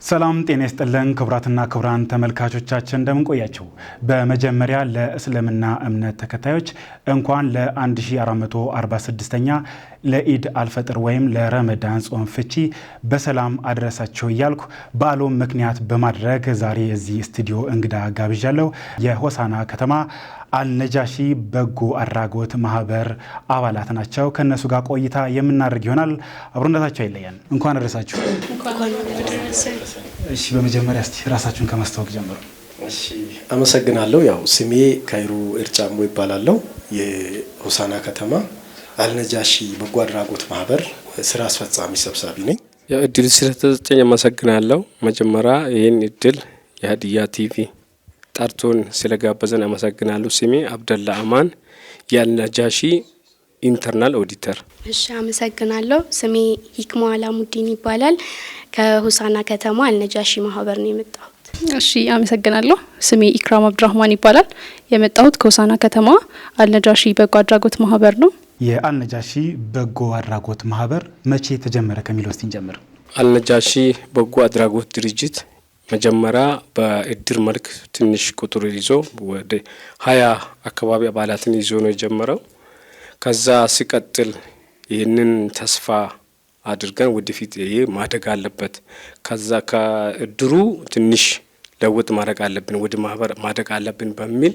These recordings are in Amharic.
ሰላም ጤና ይስጥልን ክቡራትና ክቡራን ተመልካቾቻችን እንደምን ቆያችሁ። በመጀመሪያ ለእስልምና እምነት ተከታዮች እንኳን ለ1446ኛ ለኢድ አልፈጥር ወይም ለረመዳን ጾም ፍቺ በሰላም አድረሳችሁ እያልኩ በዓሉን ምክንያት በማድረግ ዛሬ እዚህ ስቱዲዮ እንግዳ ጋብዣለሁ። የሆሳና ከተማ አልነጃሺ በጎ አድራጎት ማህበር አባላት ናቸው። ከነሱ ጋር ቆይታ የምናደርግ ይሆናል። አብሮነታቸው አይለየን። እንኳን አደረሳችሁ። እሺ፣ በመጀመሪያ እስቲ ራሳችሁን ከማስተዋወቅ ጀምሩ። እሺ፣ አመሰግናለሁ። ያው ስሜ ካይሩ ኤርጫሞ ይባላል። የሆሳና ከተማ አልነጃሺ በጎ አድራጎት ማህበር ስራ አስፈጻሚ ሰብሳቢ ነኝ። ያው እድል ስለተሰጠኝ አመሰግናለሁ። መጀመሪያ ይህን እድል የሀዲያ ቲቪ ጠርቶን ስለጋበዘን አመሰግናለሁ። ስሜ አብደላ አማን የአልነጃሺ ኢንተርናል ኦዲተር። እሺ፣ አመሰግናለሁ። ስሜ ሂክማ አላሙዲን ይባላል። ከሆሳና ከተማ አልነጃሺ ማህበር ነው የመጣሁት። እሺ፣ አመሰግናለሁ። ስሜ ኢክራም አብዱራህማን ይባላል። የመጣሁት ከሆሳና ከተማ አልነጃሺ በጎ አድራጎት ማህበር ነው። የአልነጃሺ በጎ አድራጎት ማህበር መቼ ተጀመረ ከሚለው እስቲ እንጀምር። አልነጃሺ በጎ አድራጎት ድርጅት መጀመሪያ በእድር መልክ ትንሽ ቁጥር ይዞ ወደ 20 አካባቢ አባላትን ይዞ ነው የጀመረው። ከዛ ሲቀጥል ይህንን ተስፋ አድርገን ወደፊት ይሄ ማደግ አለበት፣ ከዛ ከእድሩ ትንሽ ለውጥ ማድረግ አለብን፣ ወደ ማህበር ማደግ አለብን በሚል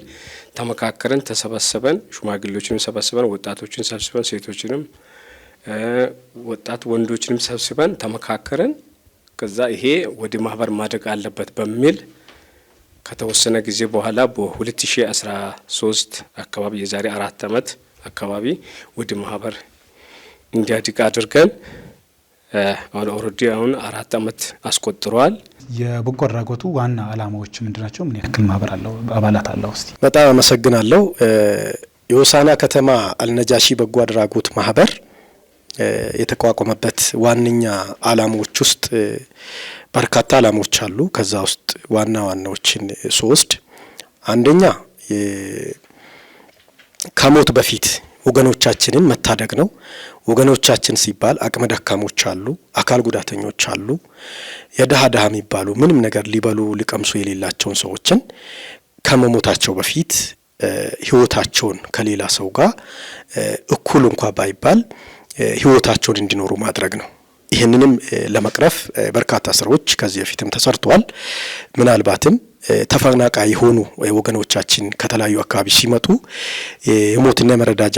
ተመካከረን፣ ተሰበሰበን፣ ሽማግሌዎችንም ሰበስበን፣ ወጣቶችን ሰብስበን፣ ሴቶችንም ወጣት ወንዶችንም ሰብስበን ተመካከረን። ከዛ ይሄ ወደ ማህበር ማደግ አለበት በሚል ከተወሰነ ጊዜ በኋላ በ2013 አካባቢ የዛሬ 4 ዓመት አካባቢ ወደ ማህበር እንዲያድግ አድርገን አሁን ኦልሬዲ 4 ዓመት አስቆጥሯል። የበጎ አድራጎቱ ዋና አላማዎች ምንድናቸው? ምን ያክል ማህበር አለው? አባላት አለው? እስቲ በጣም አመሰግናለሁ። የሆሳና ከተማ አልነጃሺ በጎ አድራጎት ማህበር የተቋቋመበት ዋነኛ አላማዎች ውስጥ በርካታ አላማዎች አሉ። ከዛ ውስጥ ዋና ዋናዎችን ሶስት፣ አንደኛ ከሞት በፊት ወገኖቻችንን መታደግ ነው። ወገኖቻችን ሲባል አቅመ ደካሞች አሉ፣ አካል ጉዳተኞች አሉ፣ የደሃ የሚባሉ ምንም ነገር ሊበሉ ሊቀምሱ የሌላቸውን ሰዎችን ከመሞታቸው በፊት ህይወታቸውን ከሌላ ሰው ጋር እኩል እንኳ ባይባል ህይወታቸውን እንዲኖሩ ማድረግ ነው። ይህንንም ለመቅረፍ በርካታ ስራዎች ከዚህ በፊትም ተሰርተዋል። ምናልባትም ተፈናቃይ የሆኑ ወገኖቻችን ከተለያዩ አካባቢ ሲመጡ የሞትና የመረዳጃ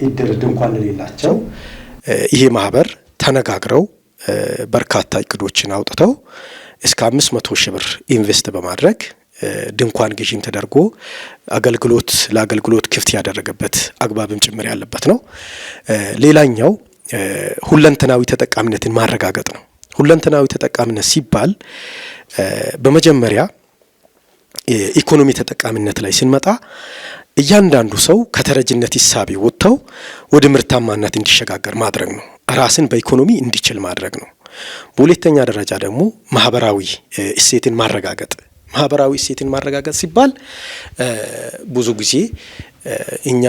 እድር ድንኳን ለሌላቸው ይሄ ማህበር ተነጋግረው በርካታ እቅዶችን አውጥተው እስከ 500 ሺህ ብር ኢንቨስት በማድረግ ድንኳን ግዢም ተደርጎ ለአገልግሎት ክፍት ያደረገበት አግባብም ጭምር ያለበት ነው። ሌላኛው ሁለንተናዊ ተጠቃሚነትን ማረጋገጥ ነው። ሁለንተናዊ ተጠቃሚነት ሲባል በመጀመሪያ የኢኮኖሚ ተጠቃሚነት ላይ ስንመጣ እያንዳንዱ ሰው ከተረጅነት ሂሳብ ወጥተው ወደ ምርታማነት እንዲሸጋገር ማድረግ ነው። ራስን በኢኮኖሚ እንዲችል ማድረግ ነው። በሁለተኛ ደረጃ ደግሞ ማህበራዊ እሴትን ማረጋገጥ። ማህበራዊ እሴትን ማረጋገጥ ሲባል ብዙ ጊዜ እኛ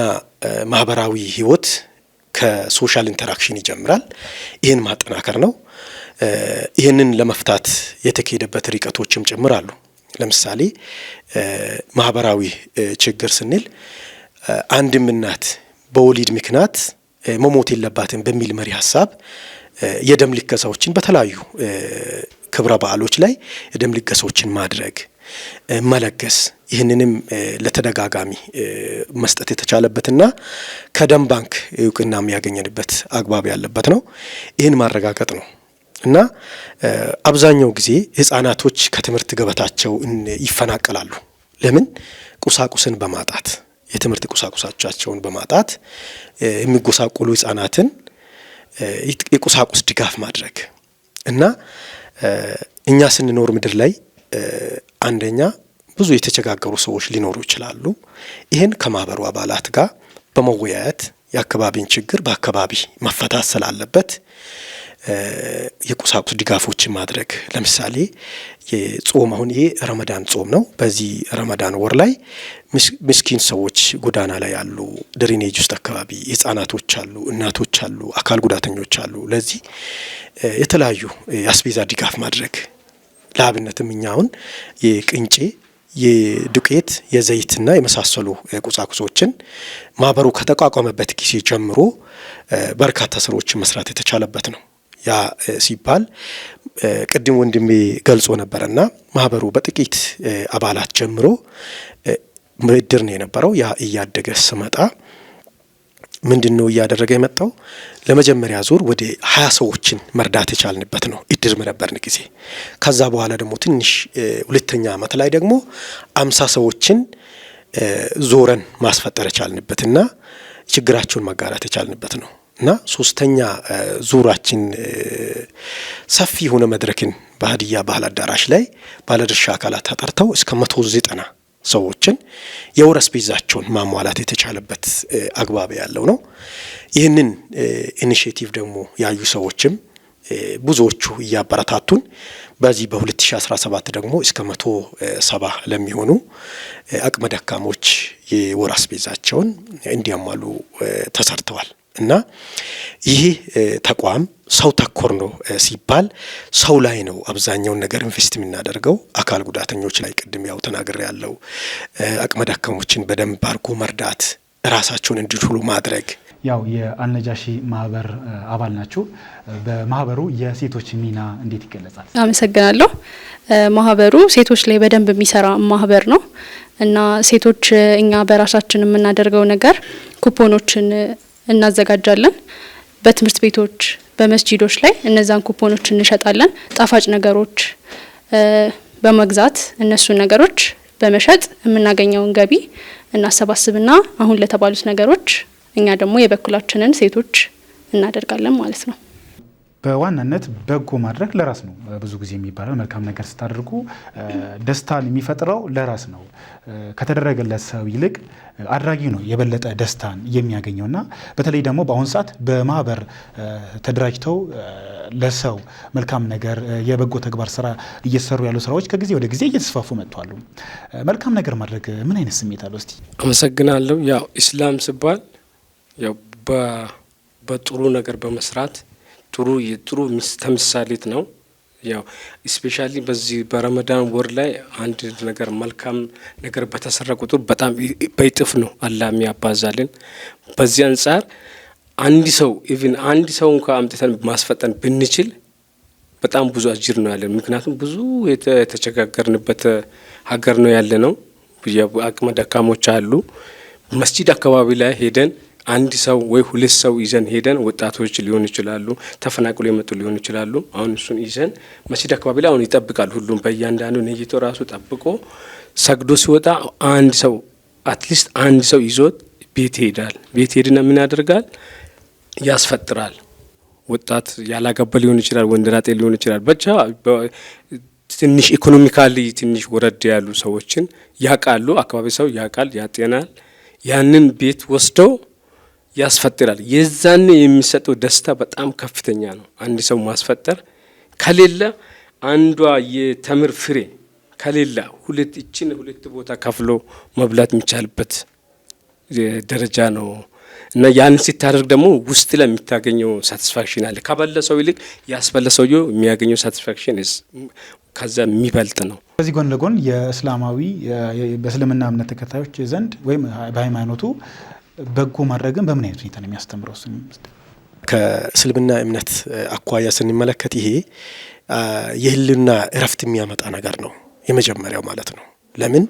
ማህበራዊ ህይወት ከሶሻል ኢንተራክሽን ይጀምራል። ይህን ማጠናከር ነው። ይህንን ለመፍታት የተካሄደበት ርቀቶችም ጭምር አሉ። ለምሳሌ ማህበራዊ ችግር ስንል አንድም እናት በወሊድ ምክንያት መሞት የለባትም በሚል መሪ ሀሳብ የደም ልገሳዎችን በተለያዩ ክብረ በዓሎች ላይ የደም ልገሳዎችን ማድረግ መለገስ፣ ይህንንም ለተደጋጋሚ መስጠት የተቻለበትና ከደም ባንክ እውቅና የሚያገኘንበት አግባብ ያለበት ነው። ይህን ማረጋገጥ ነው እና አብዛኛው ጊዜ ህፃናቶች ከትምህርት ገበታቸው ይፈናቀላሉ። ለምን? ቁሳቁስን በማጣት የትምህርት ቁሳቁሳቸውን በማጣት የሚጎሳቆሉ ህፃናትን የቁሳቁስ ድጋፍ ማድረግ እና እኛ ስንኖር ምድር ላይ አንደኛ ብዙ የተቸጋገሩ ሰዎች ሊኖሩ ይችላሉ። ይህን ከማህበሩ አባላት ጋር በመወያየት የአካባቢን ችግር በአካባቢ መፈታት ስላለበት የቁሳቁስ ድጋፎችን ማድረግ። ለምሳሌ የጾም አሁን ይሄ ረመዳን ጾም ነው። በዚህ ረመዳን ወር ላይ ምስኪን ሰዎች ጎዳና ላይ ያሉ፣ ድሬኔጅ ውስጥ አካባቢ ህጻናቶች አሉ፣ እናቶች አሉ፣ አካል ጉዳተኞች አሉ። ለዚህ የተለያዩ የአስቤዛ ድጋፍ ማድረግ ለአብነትም እኛ አሁን የቅንጬ የዱቄት የዘይትና የመሳሰሉ ቁሳቁሶችን ማህበሩ ከተቋቋመበት ጊዜ ጀምሮ በርካታ ስራዎችን መስራት የተቻለበት ነው። ያ ሲባል ቅድም ወንድሜ ገልጾ ነበርና ማህበሩ በጥቂት አባላት ጀምሮ ምድር ነው የነበረው። ያ እያደገ ስመጣ ምንድነው እያደረገ የመጣው? ለመጀመሪያ ዙር ወደ 20 ሰዎችን መርዳት የቻልንበት ነው እድር መነበርን ጊዜ። ከዛ በኋላ ደግሞ ትንሽ ሁለተኛ አመት ላይ ደግሞ 50 ሰዎችን ዞረን ማስፈጠር የቻልንበትና ችግራቸውን መጋራት የቻልንበት ነው እና ሶስተኛ ዙራችን ሰፊ የሆነ መድረክን በሀዲያ ባህል አዳራሽ ላይ ባለድርሻ አካላት ተጠርተው እስከ 190 ሰዎችን የወር አስቤዛቸውን ማሟላት የተቻለበት አግባብ ያለው ነው። ይህንን ኢኒሼቲቭ ደግሞ ያዩ ሰዎችም ብዙዎቹ እያበረታቱን በዚህ በ2017 ደግሞ እስከ 170 ለሚሆኑ አቅመ ደካሞች የወር አስቤዛቸውን እንዲያሟሉ ተሰርተዋል። እና ይህ ተቋም ሰው ተኮር ነው ሲባል ሰው ላይ ነው አብዛኛውን ነገር ኢንቨስት የምናደርገው። አካል ጉዳተኞች ላይ ቅድም ያው ተናግሬ ያለው አቅመ ደካሞችን በደንብ አድርጎ መርዳት፣ ራሳቸውን እንዲችሉ ማድረግ። ያው የአልነጃሺ ማህበር አባል ናችሁ። በማህበሩ የሴቶች ሚና እንዴት ይገለጻል? አመሰግናለሁ። ማህበሩ ሴቶች ላይ በደንብ የሚሰራ ማህበር ነው እና ሴቶች እኛ በራሳችን የምናደርገው ነገር ኩፖኖችን እናዘጋጃለን። በትምህርት ቤቶች በመስጂዶች ላይ እነዛን ኩፖኖች እንሸጣለን። ጣፋጭ ነገሮች በመግዛት እነሱን ነገሮች በመሸጥ የምናገኘውን ገቢ እናሰባስብና አሁን ለተባሉት ነገሮች እኛ ደግሞ የበኩላችንን ሴቶች እናደርጋለን ማለት ነው። በዋናነት በጎ ማድረግ ለራስ ነው ብዙ ጊዜ የሚባለው። መልካም ነገር ስታደርጉ ደስታን የሚፈጥረው ለራስ ነው። ከተደረገለት ሰው ይልቅ አድራጊ ነው የበለጠ ደስታን የሚያገኘውና በተለይ ደግሞ በአሁን ሰዓት በማህበር ተደራጅተው ለሰው መልካም ነገር የበጎ ተግባር ስራ እየሰሩ ያሉ ስራዎች ከጊዜ ወደ ጊዜ እየተስፋፉ መጥተዋል። መልካም ነገር ማድረግ ምን አይነት ስሜት አለው? እስቲ አመሰግናለሁ። ያው ኢስላም ሲባል ያው በጥሩ ነገር በመስራት ጥሩ ተምሳሌት ነው። ያው ስፔሻሊ በዚህ በረመዳን ወር ላይ አንድ ነገር መልካም ነገር በተሰራ ቁጥር በጣም በይጥፍ ነው አላህ የሚያባዛልን። በዚህ አንጻር አንድ ሰው እንኳን አምጥተን ማስፈጠን ብንችል በጣም ብዙ አጅር ነው ያለን። ምክንያቱም ብዙ የተቸጋገርንበት ሀገር ነው ያለ ነው። አቅመ ደካሞች አሉ። መስጂድ አካባቢ ላይ ሄደን አንድ ሰው ወይ ሁለት ሰው ይዘን ሄደን ወጣቶች ሊሆኑ ይችላሉ፣ ተፈናቅሎ የመጡ ሊሆኑ ይችላሉ። አሁን እሱን ይዘን መስጂድ አካባቢ ላይ አሁን ይጠብቃል። ሁሉም በእያንዳንዱ ነይቶ ራሱ ጠብቆ ሰግዶ ሲወጣ አትሊስት አንድ ሰው ይዞት ቤት ይሄዳል። ቤት ሄድና ምን ያደርጋል? ያስፈጥራል። ወጣት ያላገባ ሊሆን ይችላል፣ ወንደላጤ ሊሆን ይችላል። ብቻ ትንሽ ኢኮኖሚካሊ ትንሽ ወረድ ያሉ ሰዎችን ያቃሉ። አካባቢ ሰው ያቃል፣ ያጤናል። ያንን ቤት ወስደው ያስፈጥራል። የዛን የሚሰጠው ደስታ በጣም ከፍተኛ ነው። አንድ ሰው ማስፈጠር ከሌለ አንዷ የተምር ፍሬ ከሌለ ሁለት ቦታ ከፍሎ መብላት የሚቻልበት ደረጃ ነው እና ያን ሲታደርግ ደግሞ ውስጥ ላይ የሚታገኘው ሳቲስፋክሽን አለ። ከበለ ሰው ይልቅ ያስበለ ሰውየው የሚያገኘው ሳቲስፋክሽን ከዛ የሚበልጥ ነው። ከዚህ ጎን ለጎን የእስላማዊ በእስልምና እምነት ተከታዮች ዘንድ ወይም በሃይማኖቱ በጎ ማድረግን በምን አይነት ሁኔታ ነው የሚያስተምረው? ከእስልምና እምነት አኳያ ስንመለከት ይሄ የህልና እረፍት የሚያመጣ ነገር ነው የመጀመሪያው ማለት ነው። ለምን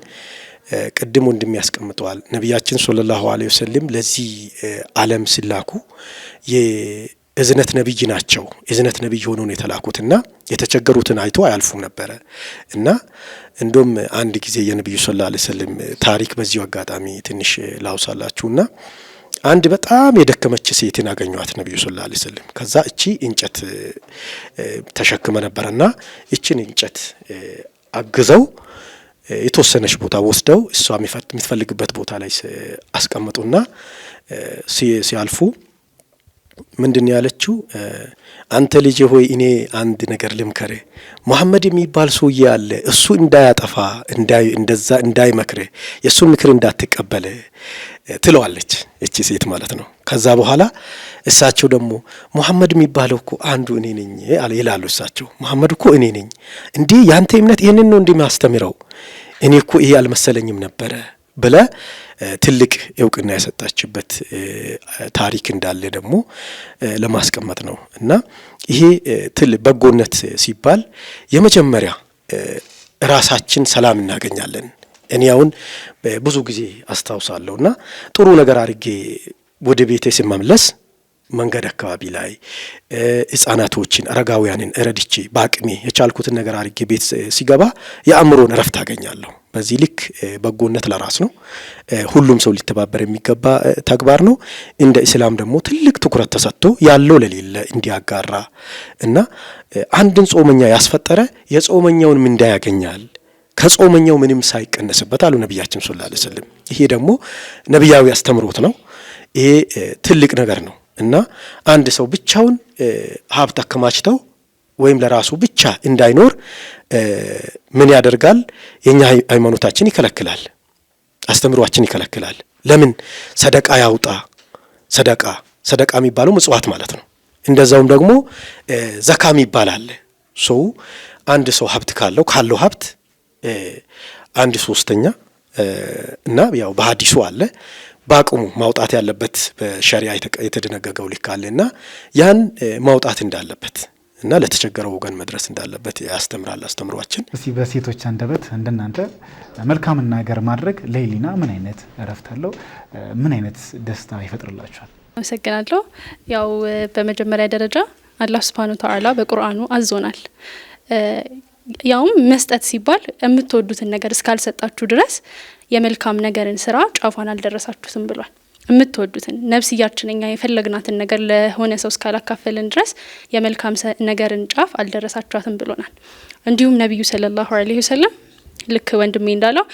ቅድም ወንድም ያስቀምጠዋል። ነቢያችን ሰለላሁ ዐለይሂ ወሰለም ለዚህ ዓለም ሲላኩ የእዝነት ነብይ ናቸው። የእዝነት ነብይ ሆነው ነው የተላኩትና የተቸገሩትን አይቶ አያልፉም ነበረ እና እንደም አንድ ጊዜ የነብዩ ሰለላሁ ዐለይሂ ወሰለም ታሪክ በዚሁ አጋጣሚ ትንሽ ላውሳላችሁና አንድ በጣም የደከመች ሴትን አገኟት ነብዩ ሰለላሁ ዐለይሂ ወሰለም። ከዛ እቺ እንጨት ተሸክመ ነበርና እቺን እንጨት አግዘው የተወሰነች ቦታ ወስደው እሷ የምትፈልግበት ቦታ ላይ አስቀምጡና ሲያልፉ ምንድን ያለችው? አንተ ልጅ ሆይ እኔ አንድ ነገር ልምከር፣ መሐመድ የሚባል ሰውዬ አለ፣ እሱ እንዳያጠፋ እንደዛ እንዳይመክር፣ የእሱን ምክር እንዳትቀበል፣ ትለዋለች እቺ ሴት ማለት ነው። ከዛ በኋላ እሳቸው ደግሞ መሐመድ የሚባለው እኮ አንዱ እኔ ነኝ ይላሉ። እሳቸው መሐመድ እኮ እኔ ነኝ እንዴ? ያንተ እምነት ይህንን ነው እንደሚያስተምረው? እኔ እኮ ይሄ አልመሰለኝም ነበረ ብለ ትልቅ እውቅና የሰጣችበት ታሪክ እንዳለ ደግሞ ለማስቀመጥ ነው። እና ይሄ በጎነት ሲባል የመጀመሪያ ራሳችን ሰላም እናገኛለን። እኔ አሁን ብዙ ጊዜ አስታውሳለሁና ጥሩ ነገር አድርጌ ወደ ቤቴ ስመለስ መንገድ አካባቢ ላይ ህጻናቶችን፣ አረጋውያንን ረድቼ በአቅሜ የቻልኩትን ነገር አድርጌ ቤት ሲገባ የአእምሮን እረፍት አገኛለሁ። በዚህ ልክ በጎነት ለራስ ነው። ሁሉም ሰው ሊተባበር የሚገባ ተግባር ነው። እንደ እስላም ደግሞ ትልቅ ትኩረት ተሰጥቶ ያለው ለሌለ እንዲያጋራ እና አንድን ጾመኛ ያስፈጠረ የጾመኛውን ምንዳ ያገኛል ከጾመኛው ምንም ሳይቀነስበት አሉ ነቢያችን ሰለላሁ ዐለይሂ ወሰለም። ይሄ ደግሞ ነቢያዊ አስተምሮት ነው። ይሄ ትልቅ ነገር ነው እና አንድ ሰው ብቻውን ሀብት አከማችተው ወይም ለራሱ ብቻ እንዳይኖር ምን ያደርጋል? የኛ ሃይማኖታችን ይከለክላል፣ አስተምሯችን ይከለክላል። ለምን? ሰደቃ ያውጣ። ሰደቃ የሚባለው ምጽዋት ማለት ነው። እንደዛውም ደግሞ ዘካም ይባላል። ሰው አንድ ሰው ሀብት ካለው ሀብት 1/3 እና ያው በሐዲሱ አለ በአቅሙ ማውጣት ያለበት በሸሪዓ የተደነገገው ልክ አለና ያን ማውጣት እንዳለበት እና ለተቸገረው ወገን መድረስ እንዳለበት ያስተምራል አስተምሯችን። እስቲ በሴቶች አንደበት እንደናንተ መልካም ነገር ማድረግ ለህሊና ምን አይነት እረፍት አለው? ምን አይነት ደስታ ይፈጥርላችኋል? አመሰግናለሁ። ያው በመጀመሪያ ደረጃ አላህ ሱብሓነሁ ወተዓላ በቁርአኑ አዞናል። ያውም መስጠት ሲባል የምትወዱትን ነገር እስካልሰጣችሁ ድረስ የመልካም ነገርን ስራ ጫፏን አልደረሳችሁትም ብሏል። የምትወዱትን ነፍስያችን እኛ የፈለግናትን ነገር ለሆነ ሰው እስካላካፈልን ድረስ የመልካም ነገርን ጫፍ አልደረሳችኋትም ብሎናል። እንዲሁም ነብዩ ሰለላሁ ዐለይሂ ወሰለም ልክ ወንድሜ እንዳለው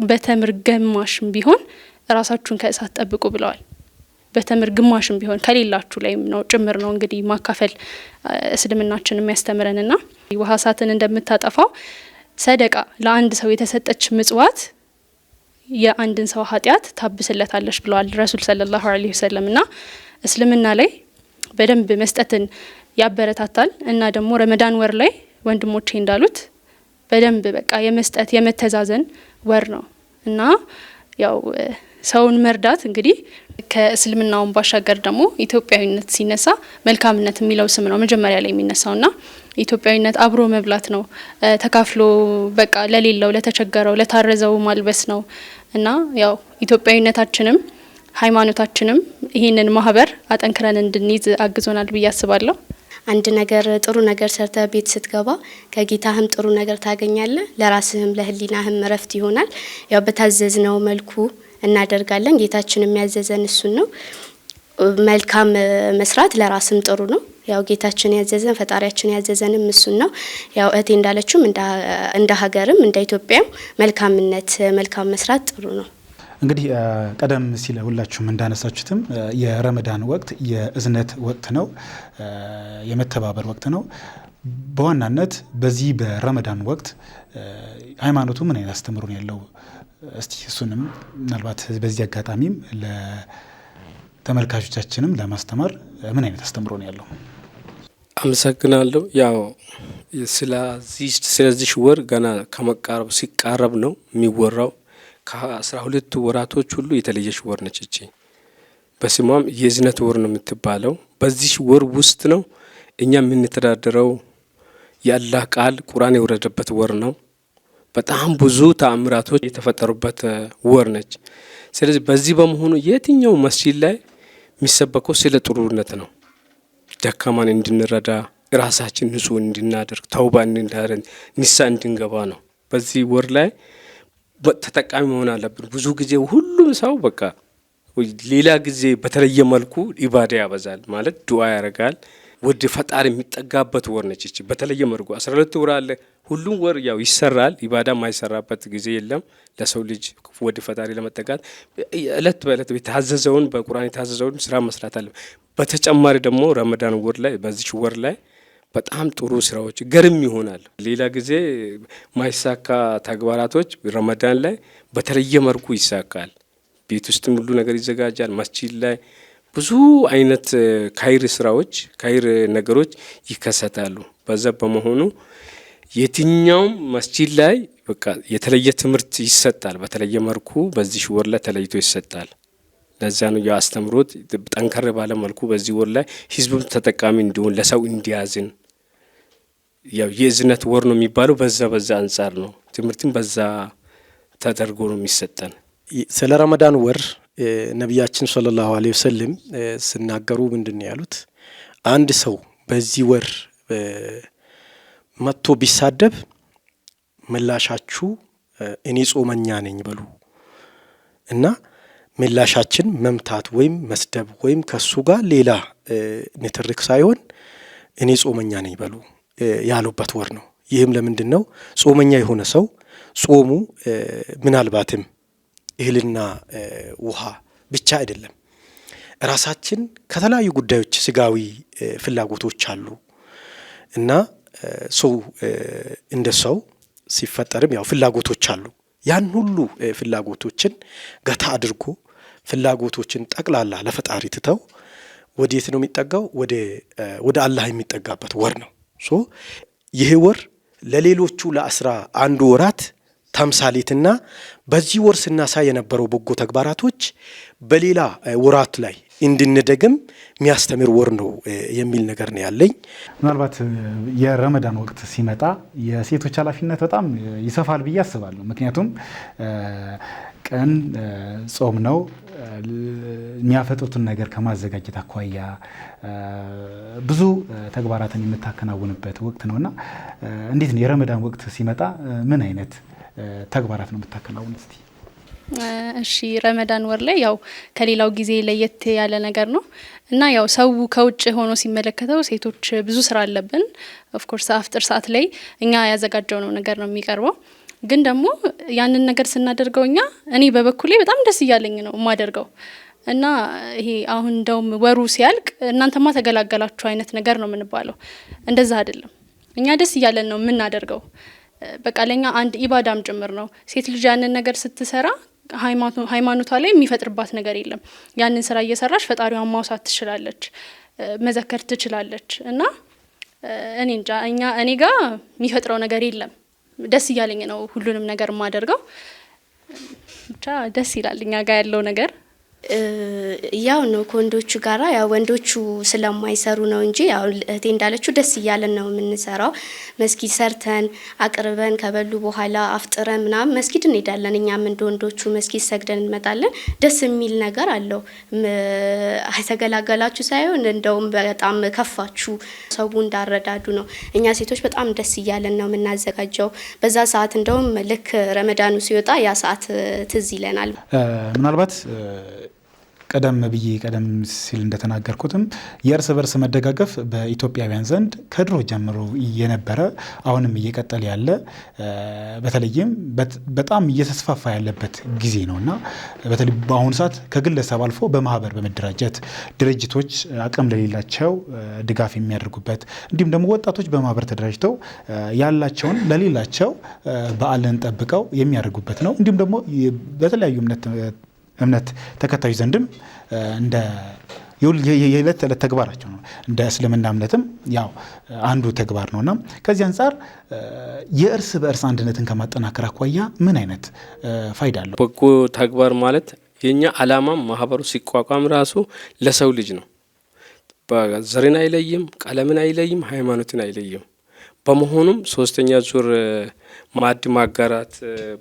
በተምር ግማሽም ቢሆን ራሳችሁን ከእሳት ጠብቁ ብለዋል። በተምር ግማሽም ቢሆን ከሌላችሁ ላይ ነው ጭምር ነው እንግዲህ ማካፈል እስልምናችን የሚያስተምረንና ውሃ እሳትን እንደምታጠፋው ሰደቃ ለአንድ ሰው የተሰጠች ምጽዋት የአንድን ሰው ኃጢአት ታብስለታለች ብለዋል ረሱል ሰለላሁ ዐለይሂ ወሰለምና እስልምና ላይ በደንብ መስጠትን ያበረታታል። እና ደግሞ ረመዳን ወር ላይ ወንድሞቼ እንዳሉት በደንብ በቃ የመስጠት የመተዛዘን ወር ነው እና ያው ሰውን መርዳት እንግዲህ ከእስልምናውን ባሻገር ደግሞ ኢትዮጵያዊነት ሲነሳ መልካምነት የሚለው ስም ነው መጀመሪያ ላይ የሚነሳውና ኢትዮጵያዊነት አብሮ መብላት ነው። ተካፍሎ በቃ ለሌለው ለተቸገረው ለታረዘው ማልበስ ነው እና ያው ኢትዮጵያዊነታችንም ሃይማኖታችንም ይህንን ማህበር አጠንክረን እንድንይዝ አግዞናል ብዬ አስባለሁ። አንድ ነገር ጥሩ ነገር ሰርተ ቤት ስትገባ ከጌታህም ጥሩ ነገር ታገኛለህ፣ ለራስህም ለህሊናህም እረፍት ይሆናል። ያው በታዘዝነው መልኩ እናደርጋለን። ጌታችን የሚያዘዘን እሱን ነው። መልካም መስራት ለራስም ጥሩ ነው። ያው ጌታችን ያዘዘን ፈጣሪያችን ያዘዘንም እሱን ነው። ያው እህቴ እንዳለችም እንደ ሀገርም እንደ ኢትዮጵያም መልካም መስራት ጥሩ ነው። እንግዲህ ቀደም ሲል ሁላችሁም እንዳነሳችሁትም የረመዳን ወቅት የእዝነት ወቅት ነው፣ የመተባበር ወቅት ነው። በዋናነት በዚህ በረመዳን ወቅት ሃይማኖቱ ምን አይነት አስተምሮ ነው ያለው? እስቲ እሱንም ምናልባት በዚህ አጋጣሚም ለተመልካቾቻችንም ለማስተማር ምን አይነት አስተምሮ ነው ያለው? አመሰግናለሁ። ያው ስለዚህ ወር ገና ከመቃረብ ሲቃረብ ነው የሚወራው። ከ12 ወራቶች ሁሉ የተለየች ወር ነች እቺ። በስሟም የእዝነት ወር ነው የምትባለው። በዚህ ወር ውስጥ ነው እኛ የምንተዳደረው። የአላህ ቃል ቁርአን የወረደበት ወር ነው። በጣም ብዙ ተአምራቶች የተፈጠሩበት ወር ነች። ስለዚህ በዚህ በመሆኑ የትኛው መስጂድ ላይ የሚሰበከው ስለ ጥሩነት ነው። ደካማን እንድንረዳ፣ ራሳችን ንጹህ እንድናደርግ፣ ተውባ እንድናደርግ፣ ንሳ እንድንገባ ነው። በዚህ ወር ላይ ተጠቃሚ መሆን አለብን። ብዙ ጊዜ ሁሉም ሰው በቃ ሌላ ጊዜ በተለየ መልኩ ኢባዳ ያበዛል ማለት ዱዓ ያደርጋል። ወደ ፈጣሪ የሚጠጋበት ወር ነች እቺ። በተለየ መልኩ 12 ወር አለ። ሁሉም ወር ያው ይሰራል፣ ኢባዳ ማይሰራበት ጊዜ የለም። ለሰው ልጅ ወደ ፈጣሪ ለመጠጋት እለት በእለት የታዘዘውን በቁርአን የታዘዘውን ስራ መስራት አለ። በተጨማሪ ደግሞ ረመዳን ወር ላይ በዚህ ወር ላይ በጣም ጥሩ ስራዎች ገርም ይሆናል። ሌላ ጊዜ ማይሳካ ተግባራቶች ረመዳን ላይ በተለየ መልኩ ይሳካል። ቤት ውስጥም ሁሉ ነገር ይዘጋጃል። መስጂድ ላይ ብዙ አይነት ካይር ስራዎች ካይር ነገሮች ይከሰታሉ። በዛ በመሆኑ የትኛውም መስጂድ ላይ በቃ የተለየ ትምህርት ይሰጣል። በተለየ መልኩ በዚህ ወር ላይ ተለይቶ ይሰጣል። ለዛ ነው ያስተምሮት ጠንከር ባለ መልኩ በዚህ ወር ላይ ህዝቡም ተጠቃሚ እንዲሆን ለሰው እንዲያዝን ያው የእዝነት ወር ነው የሚባለው በዛ አንጻር ነው። ትምህርትም በዛ ተደርጎ ነው የሚሰጠን። ስለ ረመዳን ወር ነቢያችን ሰለላሁ ዐለይሂ ወሰለም ሲናገሩ ምንድን ነው ያሉት? አንድ ሰው በዚህ ወር መጥቶ ቢሳደብ ምላሻችሁ እኔ ጾመኛ ነኝ በሉ እና ምላሻችን መምታት ወይም መስደብ ወይም ከሱ ጋር ሌላ ንትርክ ሳይሆን እኔ ጾመኛ ነኝ በሉ ያሉበት ወር ነው። ይህም ለምንድን ነው? ጾመኛ የሆነ ሰው ጾሙ ምናልባትም እህልና ውሃ ብቻ አይደለም። ራሳችን ከተለያዩ ጉዳዮች ስጋዊ ፍላጎቶች አሉ እና ሰው እንደ ሰው ሲፈጠርም ያው ፍላጎቶች አሉ። ያን ሁሉ ፍላጎቶችን ገታ አድርጎ ፍላጎቶችን ጠቅላላ ለፈጣሪ ትተው ወዴት ነው የሚጠጋው? ወደ አላህ የሚጠጋበት ወር ነው። ይህ ወር ለሌሎቹ ለ11 ወራት ተምሳሌትና በዚህ ወር ስናሳይ የነበረው በጎ ተግባራቶች በሌላ ወራት ላይ እንድንደግም የሚያስተምር ወር ነው የሚል ነገር ነው ያለኝ። ምናልባት የረመዳን ወቅት ሲመጣ የሴቶች ኃላፊነት በጣም ይሰፋል ብዬ አስባለሁ። ምክንያቱም ቀን ጾም ነው፣ የሚያፈጥሩትን ነገር ከማዘጋጀት አኳያ ብዙ ተግባራትን የምታከናውንበት ወቅት ነውና እንዴት ነው የረመዳን ወቅት ሲመጣ ምን አይነት ተግባራት ነው የምታከናውኑት? እስቲ እሺ፣ ረመዳን ወር ላይ ያው ከሌላው ጊዜ ለየት ያለ ነገር ነው እና ያው ሰው ከውጭ ሆኖ ሲመለከተው ሴቶች ብዙ ስራ አለብን። ኦፍ ኮርስ አፍጥር ሰዓት ላይ እኛ ያዘጋጀው ነው ነገር ነው የሚቀርበው። ግን ደግሞ ያንን ነገር ስናደርገው እኔ በበኩሌ በጣም ደስ እያለኝ ነው የማደርገው እና ይሄ አሁን እንደውም ወሩ ሲያልቅ እናንተማ ተገላገላችሁ አይነት ነገር ነው የምንባለው። እንደዛ አይደለም። እኛ ደስ እያለን ነው የምናደርገው። በቃ ለኛ አንድ ኢባዳም ጭምር ነው። ሴት ልጅ ያንን ነገር ስትሰራ ሃይማኖቷ ላይ የሚፈጥርባት ነገር የለም። ያንን ስራ እየሰራች ፈጣሪዋን ማውሳት ትችላለች፣ መዘከር ትችላለች እና እኔ እንጃ እኔ ጋር የሚፈጥረው ነገር የለም። ደስ እያለኝ ነው ሁሉንም ነገር የማደርገው። ብቻ ደስ ይላል እኛ ጋር ያለው ነገር። ያው ነው ከወንዶቹ ጋራ ያው ወንዶቹ ስለማይሰሩ ነው እንጂ ያው እህቴ እንዳለችው ደስ እያለን ነው የምንሰራው። መስጊድ ሰርተን አቅርበን ከበሉ በኋላ አፍጥረን ምናምን መስጊድ እንሄዳለን። እኛም እንደ ወንዶቹ መስጊድ ሰግደን እንመጣለን። ደስ የሚል ነገር አለው። ተገላገላችሁ ሳይሆን እንደውም በጣም ከፋችሁ ሰው እንዳረዳዱ ነው። እኛ ሴቶች በጣም ደስ እያለን ነው የምናዘጋጀው። በዛ ሰዓት እንደውም ልክ ረመዳኑ ሲወጣ ያ ሰዓት ትዝ ይለናል። ምናልባት ቀደም ሲል እንደተናገርኩትም የእርስ በርስ መደጋገፍ በኢትዮጵያውያን ዘንድ ከድሮ ጀምሮ የነበረ አሁንም እየቀጠለ ያለ በተለይም በጣም እየተስፋፋ ያለበት ጊዜ ነውና በተለይ በአሁኑ ሰዓት ከግለሰብ አልፎ በማህበር በመደራጀት ድርጅቶች አቅም ለሌላቸው ድጋፍ የሚያደርጉበት እንዲሁም ደግሞ ወጣቶች በማህበር ተደራጅተው ያላቸውን ለሌላቸው በዓልን ጠብቀው የሚያደርጉበት ነው። እንዲሁም ደግሞ በተለያዩ እምነት ተከታዮች ዘንድም እንደ የዕለት ተዕለት ተግባራቸው ነው። እንደ እስልምና እምነትም ያው አንዱ ተግባር ነውና ከዚህ አንጻር የእርስ በእርስ አንድነትን ከማጠናከር አኳያ ምን አይነት ፋይዳ አለው? በጎ ተግባር ማለት የኛ ዓላማ ማህበሩ ሲቋቋም ራሱ ለሰው ልጅ ነው። ዘርን አይለይም፣ ቀለምን አይለይም፣ ሃይማኖትን አይለይም። በመሆኑም 3ኛ ዙር ማዕድ ማጋራት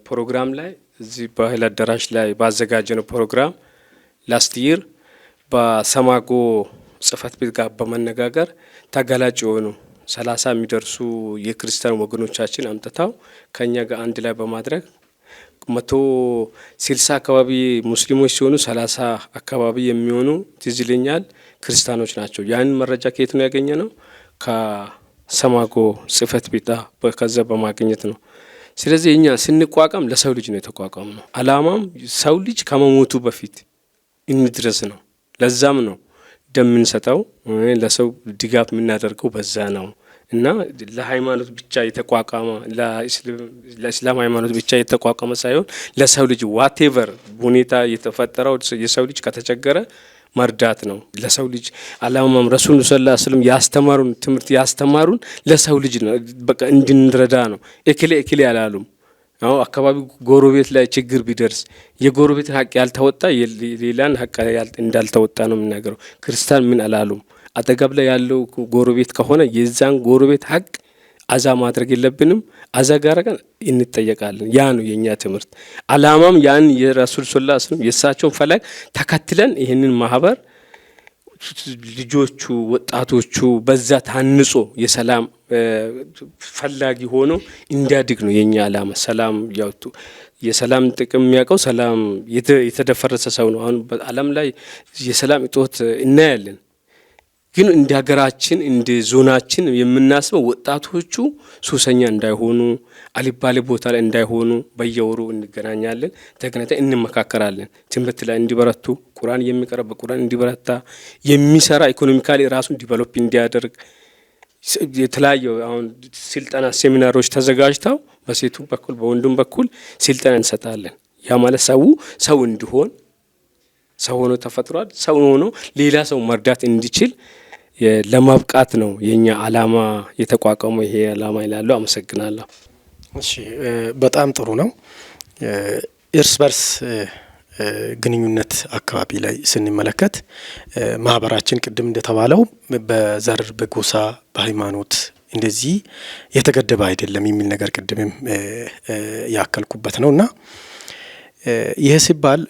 ፕሮግራም ላይ እዚህ ባህል አዳራሽ ላይ ባዘጋጀነው ፕሮግራም ላስት ይር በሰማጎ ጽህፈት ቤት ጋር በመነጋገር ተጋላጭ የሆኑ 30 የሚደርሱ የክርስቲያን ወገኖቻችን አምጥተው ከኛ ጋር አንድ ላይ በማድረግ 160 አካባቢ ሙስሊሞች ሲሆኑ 30 አካባቢ የሚሆኑ ትዝ ይለኛል ክርስቲያኖች ናቸው። ያንን መረጃ ከየት ነው ያገኘነው? ከሰማጎ ጽህፈት ቤት ከዛ በማግኘት ነው። ስለዚህ እኛ ስንቋቋም ለሰው ልጅ ነው የተቋቋም ነው። አላማም ሰው ልጅ ከመሞቱ በፊት እንድረስ ነው። ለዛም ነው ደም የምንሰጠው፣ ለሰው ድጋፍ የምናደርገው በዛ ነው እና ለሃይማኖት ብቻ የተቋቋመ ለእስላም ሃይማኖት ብቻ የተቋቋመ ሳይሆን ለሰው ልጅ ዋቴቨር ሁኔታ የተፈጠረው የሰው ልጅ ከተቸገረ መርዳት ነው። ለሰው ልጅ አላማም ረሱል ሰለላሁ ዐለይሂ ወሰለም ያስተማሩን ትምህርት ያስተማሩን ለሰው ልጅ ነው፣ በቃ እንድንረዳ ነው። እክሌ አላሉም። አዎ አካባቢ ጎረቤት ላይ ችግር ቢደርስ የጎረቤትን ሀቅ ያልተወጣ ሌላን ሀቅ እንዳልተወጣ ነው የምናገረው። ክርስቲያን ምን አላሉም። አጠገብ ላይ ያለው ጎረቤት ከሆነ የዛን ጎረቤት ሀቅ አዛ ማድረግ የለብንም። አዛ ጋር እንጠየቃለን። ያ ነው የኛ ትምህርት። አላማም ያን የረሱል ሰለላሁ ዐለይሂ ወሰለም የእሳቸውን ፈለግ ተከትለን ይህንን ማህበር ልጆቹ ወጣቶቹ በዛ ታንጾ የሰላም ፈላጊ ሆኖ እንዲያድግ ነው የኛ አላማ። ሰላም ያውጡ የሰላም ጥቅም የሚያውቀው ሰላም የተደፈረሰ ሰው ነው። አሁን በዓለም ላይ የሰላም እጦት እናያለን። ግን እንደ ሀገራችን እንደ ዞናችን የምናስበው ወጣቶቹ ሱሰኛ እንዳይሆኑ አልባሌ ቦታ ላይ እንዳይሆኑ በየወሩ እንገናኛለን፣ ተገናኝተን እንመካከራለን። ትምህርት ላይ እንዲበረቱ ቁርአን የሚቀርብ በቁርአን እንዲበረታ የሚሰራ ኢኮኖሚካሊ ራሱን ዲቨሎፕ እንዲያደርግ የተለያዩ አሁን ስልጠና ሴሚናሮች ተዘጋጅተው በሴቱ በኩል በወንዱም በኩል ስልጠና እንሰጣለን። ያ ማለት ሰው እንዲሆን ሰው ሆኖ ተፈጥሯል። ሰው ሆኖ ሌላ ሰው መርዳት እንዲችል ለማብቃት ነው የኛ አላማ የተቋቋመው። ይሄ አላማ ይላሉ። አመሰግናለሁ። እሺ በጣም ጥሩ ነው። እርስ በርስ ግንኙነት አካባቢ ላይ ስንመለከት ማህበራችን ቅድም እንደተባለው በዘር በጎሳ በሃይማኖት እንደዚህ የተገደበ አይደለም የሚል ነገር ቅድምም ያከልኩበት ነውና ይሄ ሲባል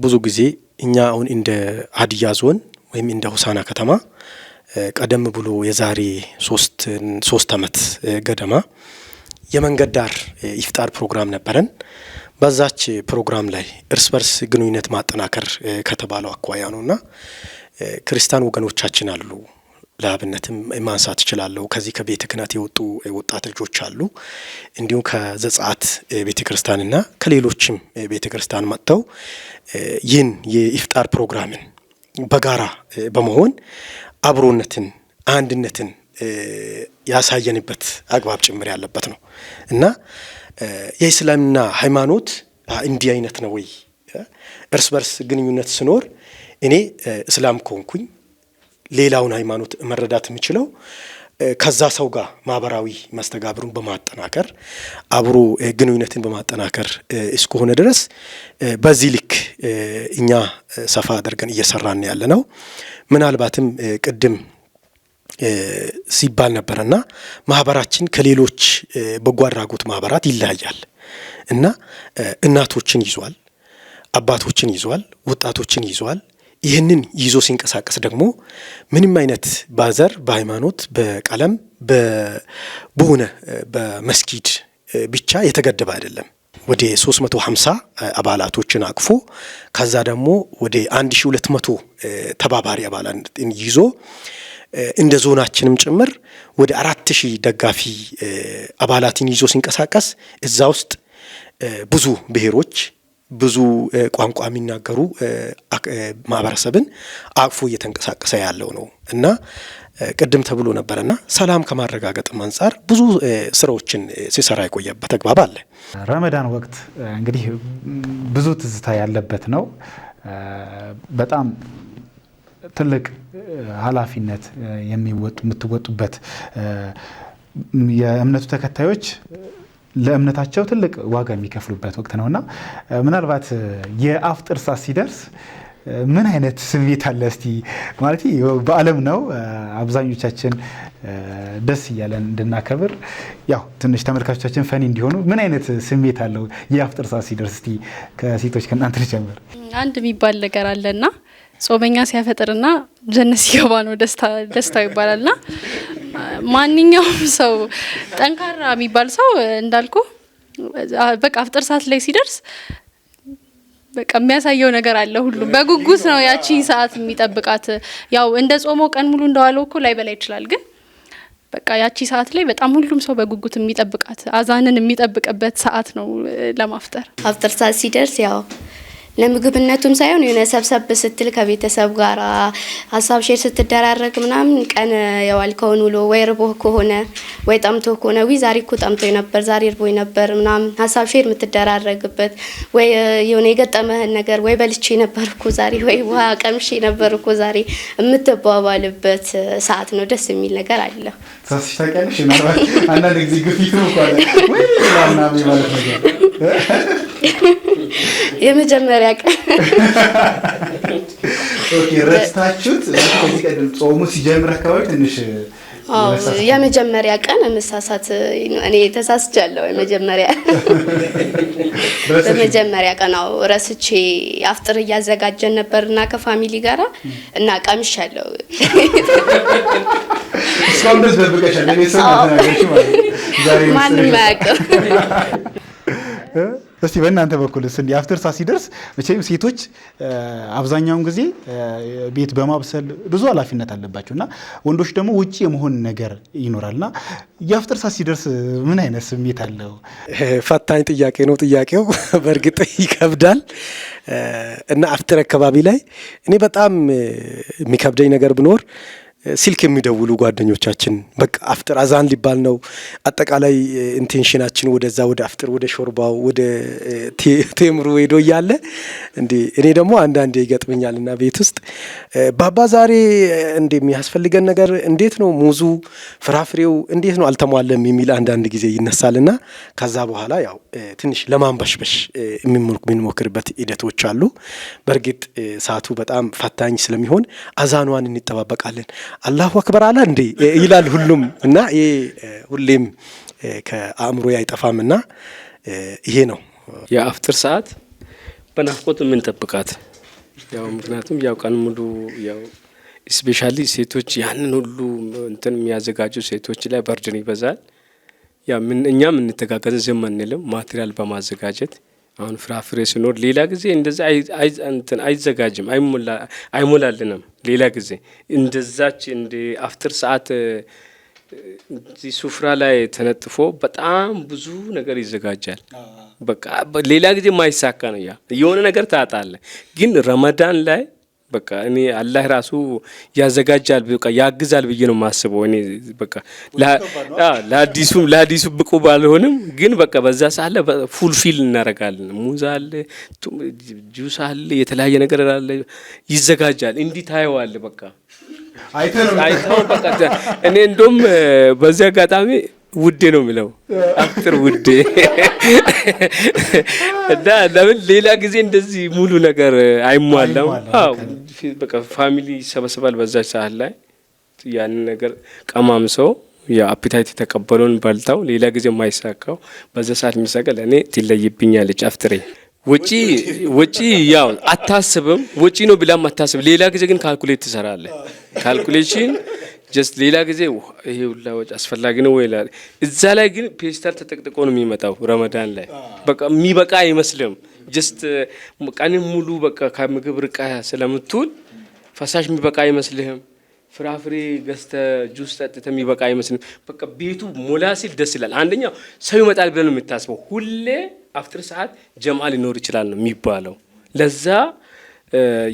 ብዙ ጊዜ እኛ አሁን እንደ ሀዲያ ዞን ወይም እንደ ሆሳና ከተማ ቀደም ብሎ የዛሬ 3 አመት ገደማ የመንገድ ዳር ኢፍጣር ፕሮግራም ነበረን። በዛች ፕሮግራም ላይ እርስ በርስ ግንኙነት ማጠናከር ከተባለው አኳያ ነውና ክርስቲያን ወገኖቻችን አሉ። ለአብነትም ማንሳት እችላለሁ። ከዚህ ከቤተ ክህነት የወጡ ወጣት ልጆች አሉ። እንዲሁም ከዘጸአት ቤተ ክርስቲያንና ከሌሎችም ቤተ ክርስቲያን መጥተው ይህን የኢፍጣር ፕሮግራምን በጋራ በመሆን አብሮነትን አንድነትን ያሳየንበት አግባብ ጭምር ያለበት ነው እና የእስልምና ሃይማኖት እንዲህ አይነት ነው ወይ? እርስ በርስ ግንኙነት ሲኖር እኔ እስላም ኮንኩኝ ሌላውን ሃይማኖት መረዳት የምችለው ከዛ ሰው ጋር ማህበራዊ መስተጋብሩን በማጠናከር አብሮ ግንኙነትን በማጠናከር እስከሆነ ድረስ በዚህ ልክ እኛ ሰፋ አድርገን እየሰራን ያለ ነው። ምናልባትም ቅድም ሲባል ነበርና ማህበራችን ከሌሎች በጎ አድራጎት ማህበራት ይለያያል እና እናቶችን ይዟል፣ አባቶችን ይዟል፣ ወጣቶችን ይዟል። ይህንን ይዞ ሲንቀሳቀስ ደግሞ ምንም አይነት ባዘር በሃይማኖት በቀለም በሆነ በመስጊድ ብቻ የተገደበ አይደለም። ወደ 350 አባላቶችን አቅፎ ከዛ ደግሞ ወደ 1200 ተባባሪ አባላትን ይዞ እንደ ዞናችንም ጭምር ወደ 4000 ደጋፊ አባላትን ይዞ ሲንቀሳቀስ እዛ ውስጥ ብዙ ብሔሮች ብዙ ቋንቋ የሚናገሩ ማህበረሰብን አቅፎ እየተንቀሳቀሰ ያለው ነው እና ቅድም ተብሎ ነበርና ሰላም ከማረጋገጥ አንጻር ብዙ ስራዎችን ሲሰራ የቆየበት አግባብ አለ። ረመዳን ወቅት እንግዲህ ብዙ ትዝታ ያለበት ነው። በጣም ትልቅ ኃላፊነት የምትወጡበት የእምነቱ ተከታዮች ለእምነታቸው ትልቅ ዋጋ የሚከፍሉበት ወቅት ነውና ምናልባት የአፍጥር ሰዓት ሲደርስ ምን አይነት ስሜት አለ? እስቲ ማለት በዓለም ነው አብዛኞቻችን ደስ እያለን እንድናከብር ያው ትንሽ ተመልካቾቻችን ፈኒ እንዲሆኑ ምን አይነት ስሜት አለው የአፍጥር ሰዓት ሲደርስ? እስቲ ከሴቶች ከእናንተ ልጀምር። አንድ የሚባል ነገር አለና ጾመኛ ሲያፈጥርና ጀነት ሲገባ ነው ደስታው ይባላልና ማንኛውም ሰው ጠንካራ የሚባል ሰው እንዳልኩ በቃ አፍጥር ሰዓት ላይ ሲደርስ በቃ የሚያሳየው ነገር አለ። ሁሉም በጉጉት ነው ያቺን ሰዓት የሚጠብቃት። ያው እንደ ጾመው ቀን ሙሉ እንደዋለው እኮ ላይ በላይ ይችላል፣ ግን በቃ ያቺ ሰዓት ላይ በጣም ሁሉም ሰው በጉጉት የሚጠብቃት አዛንን የሚጠብቅበት ሰዓት ነው ለማፍጠር። አፍጥር ሰዓት ሲደርስ ያው ለምግብነቱም ሳይሆን የሆነ ሰብሰብ ስትል ከቤተሰብ ጋር ሀሳብ ሼር ስትደራረግ ምናምን ቀን የዋልከውን ውሎ ወይ ርቦህ ከሆነ ወይ ጠምቶ ከሆነ ዛሬ እኮ ጠምቶኝ ነበር፣ ዛሬ ርቦኝ ነበር ምናምን ሀሳብ ሼር የምትደራረግበት ወይ የሆነ የገጠመህን ነገር ወይ በልቼ ነበር እኮ ዛሬ ወይ ውሃ ቀምሼ ነበር እኮ ዛሬ የምትባባልበት ሰዓት ነው። ደስ የሚል ነገር አለ። ሳስሽ ታውቂያለሽ? አንዳንድ ጊዜ ግፊቱ እንኳን ወይ ላና ማለት ነገር የመጀመሪያ ቀን ኦኬ ረስታችሁት ከዚህ ቀደም ጾሙ ሲጀምር አካባቢ ትንሽ የመጀመሪያ ቀን መሳሳት እኔ ተሳስቻለሁ። በመጀመሪያ ቀን ረስቼ አፍጥር እያዘጋጀን ነበርና ከፋሚሊ ጋራ እና ቀምሻለሁ። እስካሁን ደብቀሻል። እኔ ሰማታለሽ ማለት ዛሬ ማንም ማያውቅም። እስቲ በእናንተ በኩልስ እንዲህ አፍጥር ሰዓት ሲደርስ መቼም ሴቶች አብዛኛውን ጊዜ ቤት በማብሰል ብዙ ኃላፊነት አለባቸውና ወንዶች ደግሞ ውጪ የመሆን ነገር ይኖራልና የአፍጥር ሰዓት ሲደርስ ምን አይነት ስሜት አለው? ፈታኝ ጥያቄ ነው ጥያቄው። በእርግጥ ይከብዳል እና አፍጥር አካባቢ ላይ እኔ በጣም የሚከብደኝ ነገር ብኖር ስልክ የሚደውሉ ጓደኞቻችን በቃ አፍጥር አዛን ሊባል ነው። አጠቃላይ ኢንቴንሽናችን ወደዛ ወደ አፍጥር ወደ ሾርባው ወደ ቴምሩ ሄዶ እያለ እንዴ እኔ ደግሞ አንዳንዴ ይገጥመኛልና ቤት ውስጥ ባባ ዛሬ እንዴ የሚያስፈልገን ነገር እንዴት ነው ሙዙ ፍራፍሬው እንዴት ነው አልተሟለም የሚል አንዳንድ ጊዜ ይነሳልና ከዛ በኋላ ያው ትንሽ ለማንበሽበሽ የምንሞክርበት ሂደቶች አሉ። በእርግጥ ሰዓቱ በጣም ፈታኝ ስለሚሆን አዛኗን እንጠባበቃለን። አላሁ አክበር አለ እንዴ ይላል ሁሉም እና ይሄ ሁሌም ከአእምሮ አይጠፋምና ይሄ ነው የአፍጥር ሰዓት በናፍቆት የምንጠብቃት። ያው ምክንያቱም ያው ቀን ሙሉ ያው ስፔሻሊ ሴቶች ያንን ሁሉ እንትን የሚያዘጋጁ ሴቶች ላይ በርድን ይበዛል። ያ እኛም እንተጋገዘ ዝም አንልም ማቴሪያል በማዘጋጀት አሁን ፍራፍሬ ሲኖር ሌላ ጊዜ እንደዛ አይዘጋጅም አይሞላልንም። ሌላ ጊዜ እንደዛች እንደ አፍጥር ሰዓት እዚህ ሱፍራ ላይ ተነጥፎ በጣም ብዙ ነገር ይዘጋጃል። በቃ ሌላ ጊዜ ማይሳካ ነው። ያ የሆነ ነገር ታጣለ። ግን ረመዳን ላይ በቃ እኔ አላህ ራሱ ያዘጋጃል በቃ ያግዛል ብዬ ነው ማስበው። እኔ በቃ ለአዲሱ ብቁ ባልሆንም ግን በቃ በዛ ሳለ ፉልፊል እናረጋለን። ሙዝ አለ፣ ጁስ አለ፣ የተለያየ ነገር አለ ይዘጋጃል። እንዲህ ታየዋለህ በቃ አይተው በቃ እኔ እንደውም በዚህ አጋጣሚ ውዴ ነው የሚለው አፍጥር ውዴ እና ለምን ሌላ ጊዜ እንደዚህ ሙሉ ነገር አይሟላም። በቃ ፋሚሊ ይሰበሰባል በዛ ሰዓት ላይ ያን ነገር ቀማምሰው የአፒታይት የተቀበለውን በልታው ሌላ ጊዜ የማይሳካው በዛ ሰዓት የሚሳካል። እኔ ትለይብኛለች አፍጥሬ ወጪ ያው አታስብም። ወጪ ነው ብላም አታስብ። ሌላ ጊዜ ግን ካልኩሌት ትሰራለህ። ካልኩሌሽን ጀስት ሌላ ጊዜ ይሄ ሁላ ወጪ አስፈላጊ ነው ወይ ይላል። እዛ ላይ ግን ፔስታል ተጠቅጥቆ ነው የሚመጣው ረመዳን ላይ በቃ የሚበቃ አይመስልም። ጀስት ቀንን ሙሉ በቃ ከምግብ ርቃ ስለምትውል ፈሳሽ የሚበቃ አይመስልህም። ፍራፍሬ ገዝተ ጁስ ጠጥተ የሚበቃ አይመስልም። በቃ ቤቱ ሞላ ሲል ደስ ይላል። አንደኛው ሰው ይመጣል ብለን ነው የምታስበው። ሁሌ አፍጥር ሰዓት ጀማ ሊኖር ይችላል ነው የሚባለው። ለዛ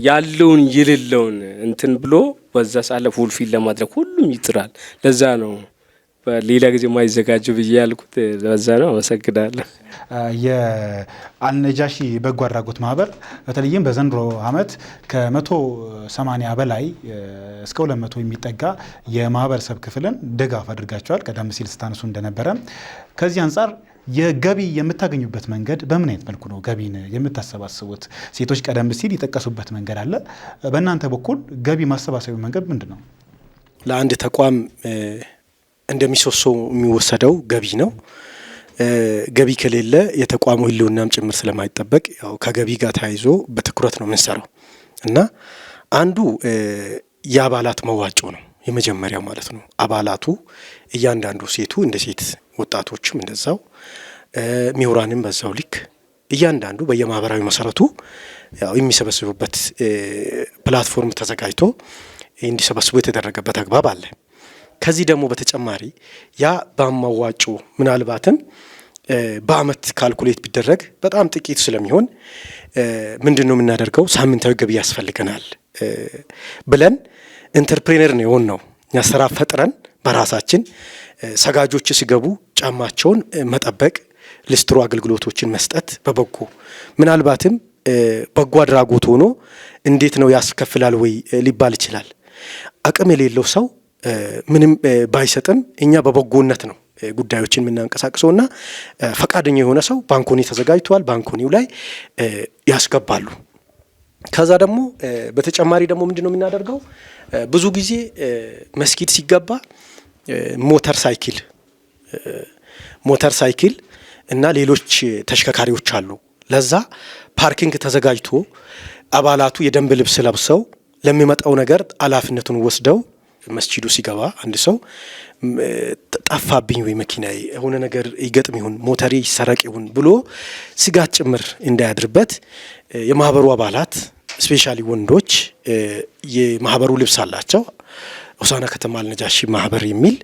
ያለውን የሌለውን እንትን ብሎ በዛ ሰዓት ላይ ፉልፊል ለማድረግ ሁሉም ይጥራል። ለዛ ነው በሌላ ጊዜ ማይዘጋጀው ብዬ ያልኩት ለዛ ነው። አመሰግናለሁ። የአልነጃሺ በጎ አድራጎት ማህበር በተለይም በዘንድሮ ዓመት ከ180 በላይ እስከ 200 የሚጠጋ የማህበረሰብ ክፍልን ድጋፍ አድርጋቸዋል። ቀደም ሲል ስታነሱ እንደነበረ ከዚህ አንጻር የገቢ የምታገኙበት መንገድ በምን አይነት መልኩ ነው ገቢን የምታሰባስቡት? ሴቶች ቀደም ሲል የጠቀሱበት መንገድ አለ። በእናንተ በኩል ገቢ ማሰባሰቢያ መንገድ ምንድን ነው? ለአንድ ተቋም እንደሚሶሶ የሚወሰደው ገቢ ነው። ገቢ ከሌለ የተቋሙ ህልውናም ጭምር ስለማይጠበቅ ያው ከገቢ ጋር ተያይዞ በትኩረት ነው የምንሰራው እና አንዱ የአባላት መዋጮ ነው የመጀመሪያው ማለት ነው። አባላቱ እያንዳንዱ ሴቱ እንደ ሴት ወጣቶችም እንደዛው ምሁራንም በዛው ልክ እያንዳንዱ በየማህበራዊ መሰረቱ ያው የሚሰበስቡበት ፕላትፎርም ተዘጋጅቶ እንዲሰበስቡ የተደረገበት አግባብ አለ። ከዚህ ደግሞ በተጨማሪ ያ ባማዋጩ ምናልባትም በአመት ካልኩሌት ቢደረግ በጣም ጥቂት ስለሚሆን ምንድን ነው የምናደርገው? ሳምንታዊ ገቢ ያስፈልገናል ብለን ኢንተርፕሬነር ነው የሆን ነው እኛ ስራ ፈጥረን በራሳችን ሰጋጆች ሲገቡ ጫማቸውን መጠበቅ፣ ሊስትሮ አገልግሎቶችን መስጠት በበጎ ምናልባትም በጎ አድራጎት ሆኖ እንዴት ነው ያስከፍላል ወይ ሊባል ይችላል። አቅም የሌለው ሰው ምንም ባይሰጥም እኛ በበጎነት ነው ጉዳዮችን የምናንቀሳቅሰውና ፈቃደኛ የሆነ ሰው ባንኮኒ ተዘጋጅቷል። ባንኮኒው ላይ ያስገባሉ። ከዛ ደግሞ በተጨማሪ ደግሞ ምንድን ነው የምናደርገው? ብዙ ጊዜ መስጊድ ሲገባ ሞተር ሳይክል እና ሌሎች ተሽከርካሪዎች አሉ። ለዛ ፓርኪንግ ተዘጋጅቶ አባላቱ የደንብ ልብስ ለብሰው ለሚመጣው ነገር ኃላፊነቱን ወስደው መስጂዱ ሲገባ አንድ ሰው ጠፋብኝ ወይ መኪናዬ የሆነ ነገር ይገጥም ይሁን ሞተሬ ይሰረቅ ይሁን ብሎ ስጋት ጭምር እንዳያድርበት የማህበሩ አባላት ስፔሻሊ ወንዶች የማህበሩ ልብስ አላቸው። ሆሳዕና ከተማ አልነጃሺ ማህበር የሚል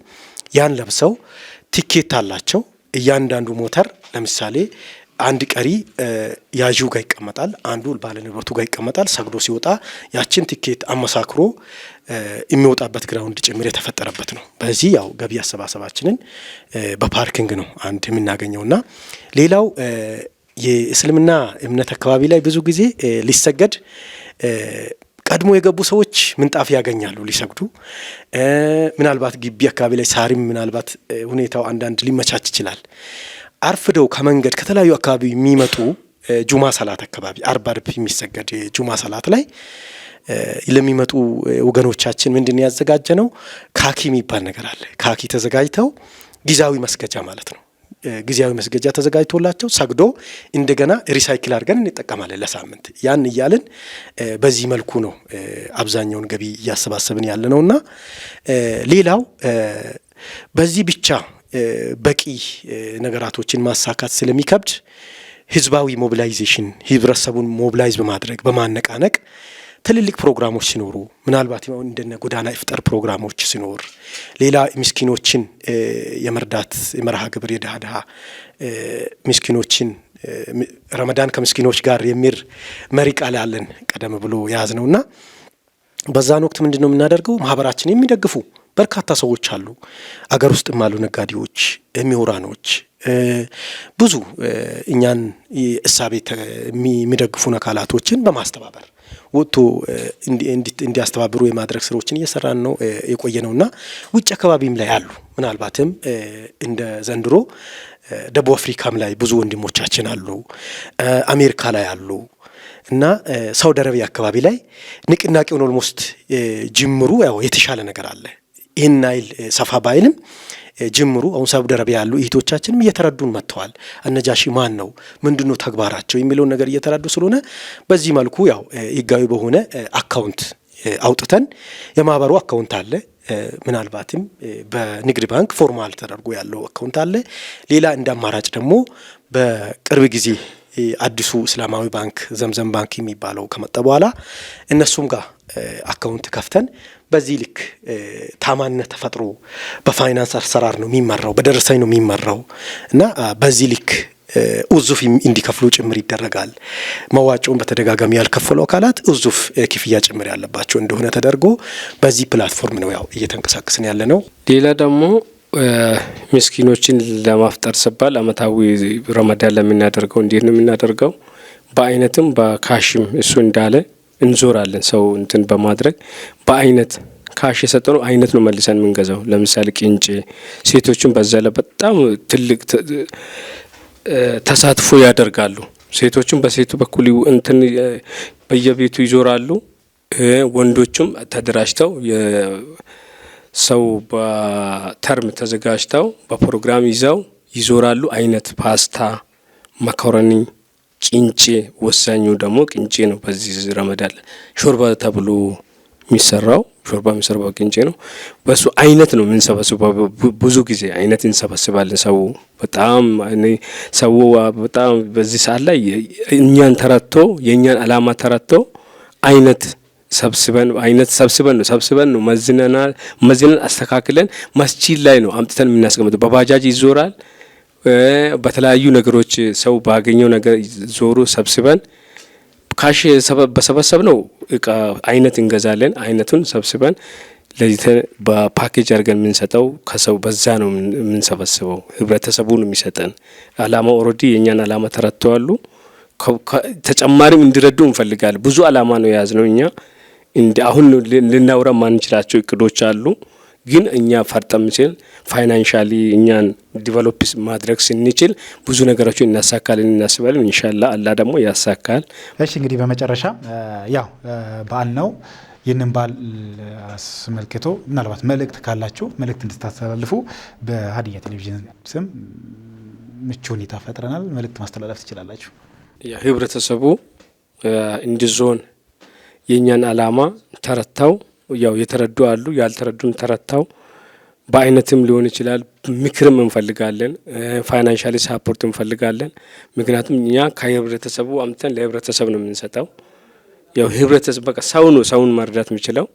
ያን ለብሰው ቲኬት አላቸው። እያንዳንዱ ሞተር ለምሳሌ አንድ ቀሪ ያዢው ጋር ይቀመጣል፣ አንዱ ባለ ንብረቱ ጋር ይቀመጣል። ሰግዶ ሲወጣ ያችን ቲኬት አመሳክሮ የሚወጣበት ግራውንድ ጭምር የተፈጠረበት ነው። በዚህ ያው ገቢ አሰባሰባችንን በፓርኪንግ ነው አንድ የምናገኘውና ሌላው የእስልምና እምነት አካባቢ ላይ ብዙ ጊዜ ሊሰገድ ቀድሞ የገቡ ሰዎች ምንጣፍ ያገኛሉ ሊሰግዱ። ምናልባት ግቢ አካባቢ ላይ ሳሪም ምናልባት ሁኔታው አንዳንድ ሊመቻች ይችላል። አርፍደው ከመንገድ ከተለያዩ አካባቢ የሚመጡ ጁማ ሰላት አካባቢ አርብ የሚሰገድ ጁማ ሰላት ላይ ለሚመጡ ወገኖቻችን ምንድን ያዘጋጀ ነው? ካኪ የሚባል ነገር አለ። ካኪ ተዘጋጅተው ጊዜያዊ መስገጃ ማለት ነው። ጊዜያዊ መስገጃ ተዘጋጅቶላቸው ሰግዶ እንደገና ሪሳይክል አድርገን እንጠቀማለን ለሳምንት። ያን እያልን በዚህ መልኩ ነው አብዛኛውን ገቢ እያሰባሰብን ያለ ነውና ሌላው በዚህ ብቻ በቂ ነገራቶችን ማሳካት ስለሚከብድ ህዝባዊ ሞቢላይዜሽን ህብረተሰቡን ሞቢላይዝ በማድረግ በማነቃነቅ ትልልቅ ፕሮግራሞች ሲኖሩ ምናልባት እንደነ ጎዳና ኢፍጣር ፕሮግራሞች ሲኖር ሌላ ምስኪኖችን የመርዳት የመርሃ ግብር የድሃ ምስኪኖችን ረመዳን ከምስኪኖች ጋር የሚር መሪ ቃል አለን ቀደም ብሎ ያዝ ነውና በዛን ወቅት ምንድነው የምናደርገው? ማህበራችን የሚደግፉ በርካታ ሰዎች አሉ። አገር ውስጥም አሉ ነጋዴዎች፣ ምሁራኖች ብዙ እኛን እሳቤ የሚደግፉን አካላቶችን በማስተባበር ወጥቶ እንዲያስተባብሩ የማድረግ ስራዎችን እየሰራን ነው የቆየ ነውና ውጭ አካባቢም ላይ አሉ። ምናልባትም እንደ ዘንድሮ ደቡብ አፍሪካም ላይ ብዙ ወንድሞቻችን አሉ፣ አሜሪካ ላይ አሉ እና ሳውዲ አረቢያ አካባቢ ላይ ንቅናቄውን ኦልሞስት ጅምሩ ያው የተሻለ ነገር አለ። ይህን ናይል ሰፋ ባይልም ጅምሩ አሁን ሳውዲ አረቢያ ያሉ እህቶቻችንም እየተረዱን መጥተዋል። አነጃሺ ማን ነው ምንድነው ተግባራቸው የሚለውን ነገር እየተረዱ ስለሆነ በዚህ መልኩ ያው ህጋዊ በሆነ አካውንት አውጥተን የማህበሩ አካውንት አለ። ምናልባትም በንግድ ባንክ ፎርማል ተደርጎ ያለው አካውንት አለ። ሌላ እንደ አማራጭ ደግሞ በቅርብ ጊዜ አዲሱ እስላማዊ ባንክ ዘምዘም ባንክ የሚባለው ከመጣ በኋላ እነሱም ጋር አካውንት ከፍተን በዚህ ልክ ታማኝነት ተፈጥሮ በፋይናንስ አሰራር ነው የሚመራው፣ በደረሰኝ ነው የሚመራው እና በዚህ ልክ ኡዙፍ እንዲከፍሉ ጭምር ይደረጋል። መዋጮውን በተደጋጋሚ ያልከፈሉ አካላት ኡዙፍ ክፍያ ጭምር ያለባቸው እንደሆነ ተደርጎ በዚህ ፕላትፎርም ነው ያው እየተንቀሳቀስን ያለ ነው። ሌላ ደግሞ ምስኪኖችን ለማፍጠር ሲባል አመታዊ ረመዳን ለምናደርገው እንዴት ነው የምናደርገው? በአይነትም በካሽም እሱ እንዳለ እንዞራለን። ሰው እንትን በማድረግ በአይነት ካሽ የሰጠነው አይነት ነው መልሰን የምንገዛው። ለምሳሌ ቅንጬ ሴቶችን በዛ ላይ በጣም ትልቅ ተሳትፎ ያደርጋሉ። ሴቶችን በሴቱ በኩል እንትን በየቤቱ ይዞራሉ። ወንዶቹም ተደራጅተው ሰው በተርም ተዘጋጅተው በፕሮግራም ይዘው ይዞራሉ። አይነት ፓስታ፣ መኮረኒ፣ ቅንጬ ወሳኙ ደግሞ ቅንጬ ነው። በዚህ ረመዳን ሾርባ ተብሎ የሚሰራው ሾርባ የሚሰራው ቅንጬ ነው። በሱ አይነት ነው የምንሰበስበው። ብዙ ጊዜ አይነት እንሰበስባለን። ሰው በጣም በዚህ ሰዓት ላይ እኛን ተረድቶ የእኛን አላማ ተረድቶ አይነት ሰብስበን ነው መዝነን አስተካክለን መስጂድ ላይ ነው አምጥተን የምናስቀምጠው። በባጃጅ ይዞራል። በተለያዩ ነገሮች ሰው ባገኘው ነገር ዞሮ ሰብስበን ካሽ በሰበሰብ ነው እቃ አይነት እንገዛለን። አይነቱን ሰብስበን ለይተን በፓኬጅ አድርገን የምንሰጠው ከሰው በዛ ነው የምንሰበስበው። ህብረተሰቡን የሚሰጠን አላማ ኦልሬዲ የእኛን አላማ ተረድተዋሉ። ተጨማሪም እንዲረዱ እንፈልጋለን። ብዙ አላማ ነው የያዝነው እኛ። አሁን ልናውራ ማንችላቸው እቅዶች አሉ። ግን እኛ ፈርጠም ሲል ፋይናንሻሊ እኛን ዲቨሎፕ ማድረግ ስንችል ብዙ ነገሮችን እናሳካለን እናስባለን። ኢንሻአላህ አላህ ደግሞ ያሳካል። እሺ እንግዲህ በመጨረሻ ያው በዓል ነው። ይህንን በዓል አስመልክቶ ምናልባት መልእክት ካላችሁ መልእክት እንድታስተላልፉ በሀዲያ ቴሌቪዥን ስም ምቹ ሁኔታ ፈጥረናል። መልእክት ማስተላለፍ ትችላላችሁ። ህብረተሰቡ እንዲዞን የእኛን አላማ ተረድተው ያው የተረዱ አሉ፣ ያልተረዱን ተረድተው በአይነትም ሊሆን ይችላል ምክርም እንፈልጋለን፣ ፋይናንሻሊ ሳፖርት እንፈልጋለን። ምክንያቱም እኛ ከህብረተሰቡ አምተን ለህብረተሰብ ነው የምንሰጠው። ያው ህብረተሰብ በቃ ሰው ነው ሰውን መርዳት የሚችለው።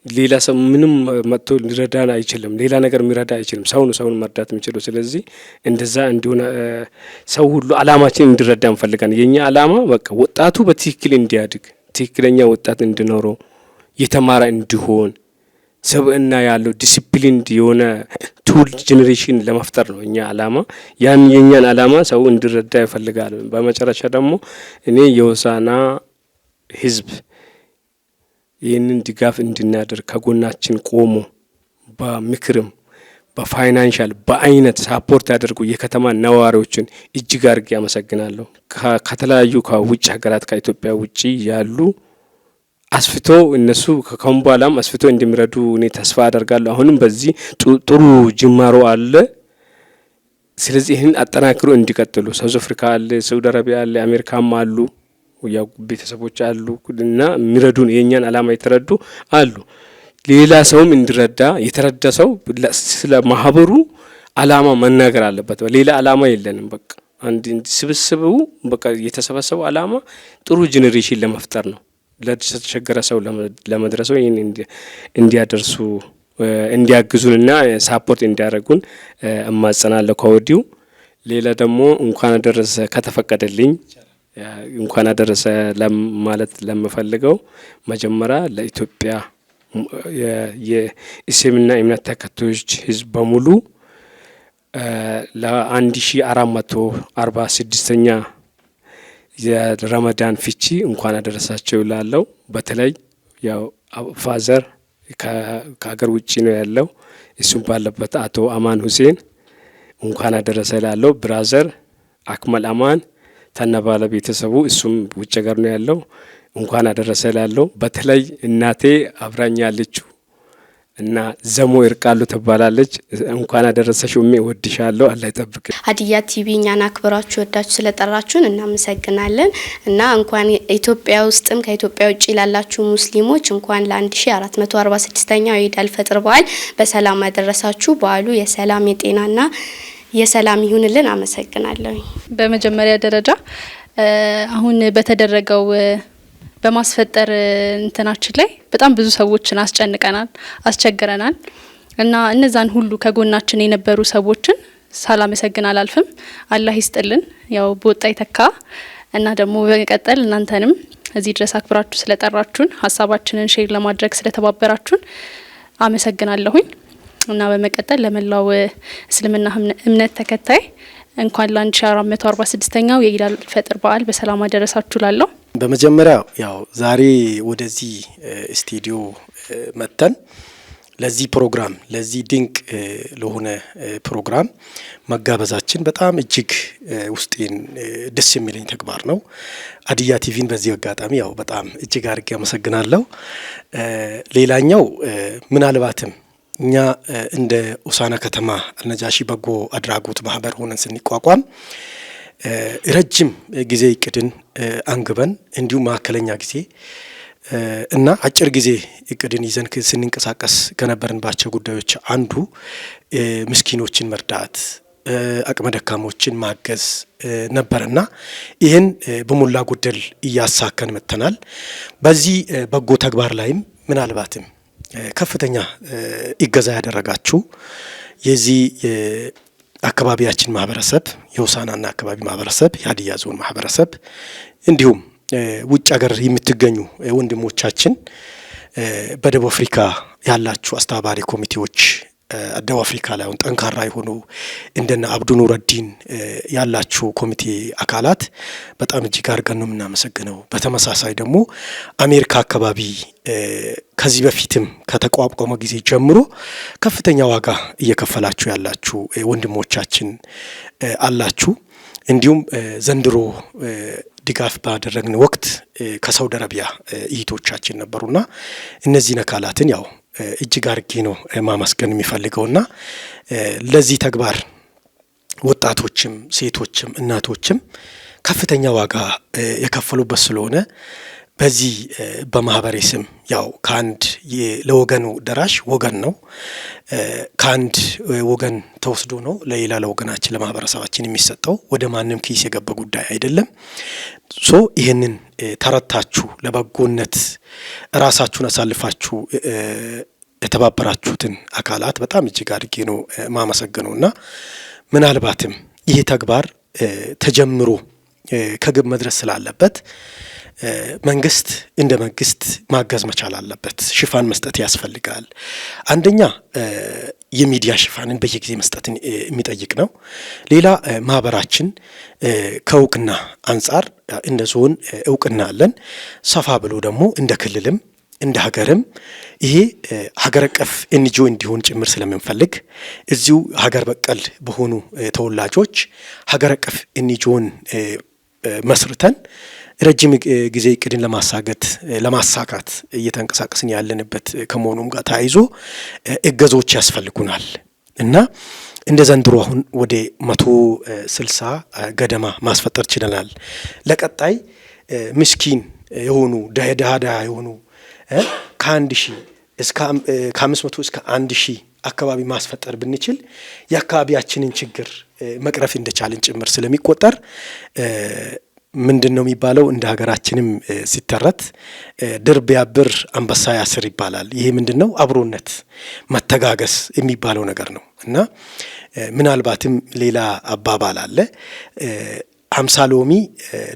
ሌላ ሰው ምንም መጥቶ ሊረዳን አይችልም። ሌላ ነገር የሚረዳ አይችልም። ሰው ነው ሰውን መርዳት የሚችለው። ስለዚህ እንደዛ እንዲሆን ሰው ሁሉ አላማችን እንዲረዳ እንፈልጋለን። የኛ አላማ በቃ ወጣቱ በትክክል እንዲያድግ፣ ትክክለኛ ወጣት እንዲኖረው፣ የተማረ እንዲሆን፣ ሰብእና ያለው ዲሲፕሊን የሆነ ቱል ጄኔሬሽን ለመፍጠር ነው እኛ አላማ። ያን የኛን አላማ ሰው እንዲረዳ ይፈልጋል። በመጨረሻ ደግሞ እኔ የሆሳዕና ህዝብ ይህንን ድጋፍ እንድናደርግ ከጎናችን ቆሞ በምክርም በፋይናንሻል በአይነት ሳፖርት ያደርጉ የከተማ ነዋሪዎችን እጅግ አድርጌ አመሰግናለሁ። ከተለያዩ ከውጭ ሀገራት ከኢትዮጵያ ውጭ ያሉ አስፍቶ እነሱ ከካሁን በኋላም አስፍቶ እንደሚረዱ እኔ ተስፋ አደርጋለሁ። አሁንም በዚህ ጥሩ ጅማሮ አለ። ስለዚህ ይህን አጠናክሮ እንዲቀጥሉ ሳውዝ አፍሪካ አለ፣ ሳውዲ አረቢያ አለ፣ አሜሪካም አሉ፣ ያው ቤተሰቦች አሉ እና የሚረዱን የኛን አላማ የተረዱ አሉ። ሌላ ሰውም እንዲረዳ የተረዳ ሰው ስለ ማህበሩ አላማ መናገር አለበት። ሌላ አላማ የለንም። በቃ አንድ ስብስቡ በቃ የተሰበሰበው አላማ ጥሩ ጄኔሬሽን ለመፍጠር ነው። ለተቸገረ ሰው ለመድረሰው ይህን እንዲያደርሱ እንዲያግዙንና ሳፖርት እንዲያደርጉን እማጸናለሁ ከወዲሁ። ሌላ ደግሞ እንኳን አደረሰ ከተፈቀደልኝ እንኳን አደረሰ ማለት ለምፈልገው መጀመሪያ ለኢትዮጵያ የእስልምና እምነት ተከታዮች ህዝብ በሙሉ ለ1446ኛ የረመዳን ፍቺ እንኳን አደረሳቸው ላለው። በተለይ ያው ፋዘር ከሀገር ውጭ ነው ያለው፣ እሱም ባለበት አቶ አማን ሁሴን እንኳን አደረሰ ላለው። ብራዘር አክመል አማን ተነባለ ቤተሰቡ እሱም ውጭ ሀገር ነው ያለው፣ እንኳን አደረሰ ላለው። በተለይ እናቴ አብራኛ ያለችው እና ዘሞ ይርቃሉ ትባላለች። እንኳን አደረሰሽ ኡሜ፣ እወድሻለሁ፣ አላህ ይጠብቅ። ሀዲያ ቲቪ እኛን አክብራችሁ ወዳችሁ ስለጠራችሁን እናመሰግናለን። እና እንኳን ኢትዮጵያ ውስጥም ከኢትዮጵያ ውጭ ላላችሁ ሙስሊሞች እንኳን ለ1446ኛው የኢድ አልፈጥር በዓል በሰላም አደረሳችሁ። በዓሉ የሰላም የጤናና የሰላም ይሁንልን። አመሰግናለሁ። በመጀመሪያ ደረጃ አሁን በተደረገው በማስፈጠር እንትናችን ላይ በጣም ብዙ ሰዎችን አስቸግረናል እና እነዛን ሁሉ ከጎናችን የነበሩ ሰዎችን ሳላመሰግን አላልፍም። አላህ ይስጥልን፣ ያው በወጣ ይተካ እና ደግሞ በመቀጠል እናንተንም እዚህ ድረስ አክብራችሁ ስለጠራችሁን ሀሳባችንን ሼር ለማድረግ ስለተባበራችሁን አመሰግናለሁኝ። እና በመቀጠል ለመላው እስልምና እምነት ተከታይ እንኳን ለ1446ኛው የኢድ አልፈጥር በዓል በሰላም አደረሳችሁ ላለሁ። በመጀመሪያ ያው ዛሬ ወደዚህ ስቱዲዮ መጥተን ለዚህ ፕሮግራም ለዚህ ድንቅ ለሆነ ፕሮግራም መጋበዛችን በጣም እጅግ ውስጤን ደስ የሚለኝ ተግባር ነው። ሀዲያ ቲቪን በዚህ አጋጣሚ ያው በጣም እጅግ አድርጌ አመሰግናለሁ። ሌላኛው ምናልባትም እኛ እንደ ሆሳዕና ከተማ አልነጃሺ በጎ አድራጎት ማህበር ሆነን ስንቋቋም ረጅም ጊዜ እቅድን አንግበን እንዲሁም መካከለኛ ጊዜ እና አጭር ጊዜ እቅድን ይዘን ስንንቀሳቀስ ከነበርንባቸው ጉዳዮች አንዱ ምስኪኖችን መርዳት፣ አቅመ ደካሞችን ማገዝ ነበርና ይህን በሞላ ጎደል እያሳከን መጥተናል። በዚህ በጎ ተግባር ላይም ምናልባትም ከፍተኛ እገዛ ያደረጋችሁ የዚህ አካባቢያችን ማህበረሰብ፣ የሆሳዕናና አካባቢ ማህበረሰብ፣ የሀዲያ ዞን ማህበረሰብ እንዲሁም ውጭ ሀገር የምትገኙ ወንድሞቻችን በደቡብ አፍሪካ ያላችሁ አስተባባሪ ኮሚቴዎች ደቡብ አፍሪካ ላይ አሁን ጠንካራ የሆኑ እንደነ አብዱ ኑረዲን ያላችሁ ኮሚቴ አካላት በጣም እጅግ አድርገን ነው የምናመሰግነው። በተመሳሳይ ደግሞ አሜሪካ አካባቢ ከዚህ በፊትም ከተቋቋመ ጊዜ ጀምሮ ከፍተኛ ዋጋ እየከፈላችሁ ያላችሁ ወንድሞቻችን አላችሁ። እንዲሁም ዘንድሮ ድጋፍ ባደረግን ወቅት ከሳውዲ አረቢያ እህቶቻችን ነበሩና እነዚህን አካላትን ያው እጅግ አርጌ ነው ማመስገን የሚፈልገውና ለዚህ ተግባር ወጣቶችም ሴቶችም እናቶችም ከፍተኛ ዋጋ የከፈሉበት ስለሆነ በዚህ በማህበሬ ስም ያው ከአንድ ለወገኑ ደራሽ ወገን ነው ከአንድ ወገን ተወስዶ ነው ለሌላ ለወገናችን ለማህበረሰባችን የሚሰጠው ወደ ማንም ኪስ የገባ ጉዳይ አይደለም። ሶ ይህንን ተረታችሁ ለበጎነት ራሳችሁን አሳልፋችሁ የተባበራችሁትን አካላት በጣም እጅግ አድርጌ ነው ማመሰግነውና ምናልባትም ይህ ተግባር ተጀምሮ ከግብ መድረስ ስላለበት መንግስት እንደ መንግስት ማገዝ መቻል አለበት። ሽፋን መስጠት ያስፈልጋል። አንደኛ የሚዲያ ሽፋንን በየጊዜ መስጠትን የሚጠይቅ ነው። ሌላ ማህበራችን ከእውቅና አንጻር እንደ ዞን እውቅና አለን። ሰፋ ብሎ ደግሞ እንደ ክልልም እንደ ሀገርም ይሄ ሀገር አቀፍ ኤንጂኦ እንዲሆን ጭምር ስለምንፈልግ እዚሁ ሀገር በቀል በሆኑ ተወላጆች ሀገር አቀፍ ኤንጂኦን መስርተን ረጅም ጊዜ እቅድን ለማሳካት እየተንቀሳቀስን ያለንበት ከመሆኑም ጋር ተያይዞ እገዞች ያስፈልጉናል እና እንደ ዘንድሮ አሁን ወደ 160 ገደማ ማስፈጠር ችለናል። ለቀጣይ ምስኪን የሆኑ ድሃ የሆኑ ከ1000 እስከ 500 እስከ 1000 አካባቢ ማስፈጠር ብንችል የአካባቢያችንን ችግር መቅረፍ እንደቻለን ጭምር ስለሚቆጠር ምንድነው የሚባለው እንደ ሀገራችንም ሲተረት ድር ቢያብር አንበሳ ያስር ይባላል። ይሄ ምንድነው አብሮነት መተጋገስ የሚባለው ነገር ነው እና ምናልባትም ሌላ አባባል አለ 50 ሎሚ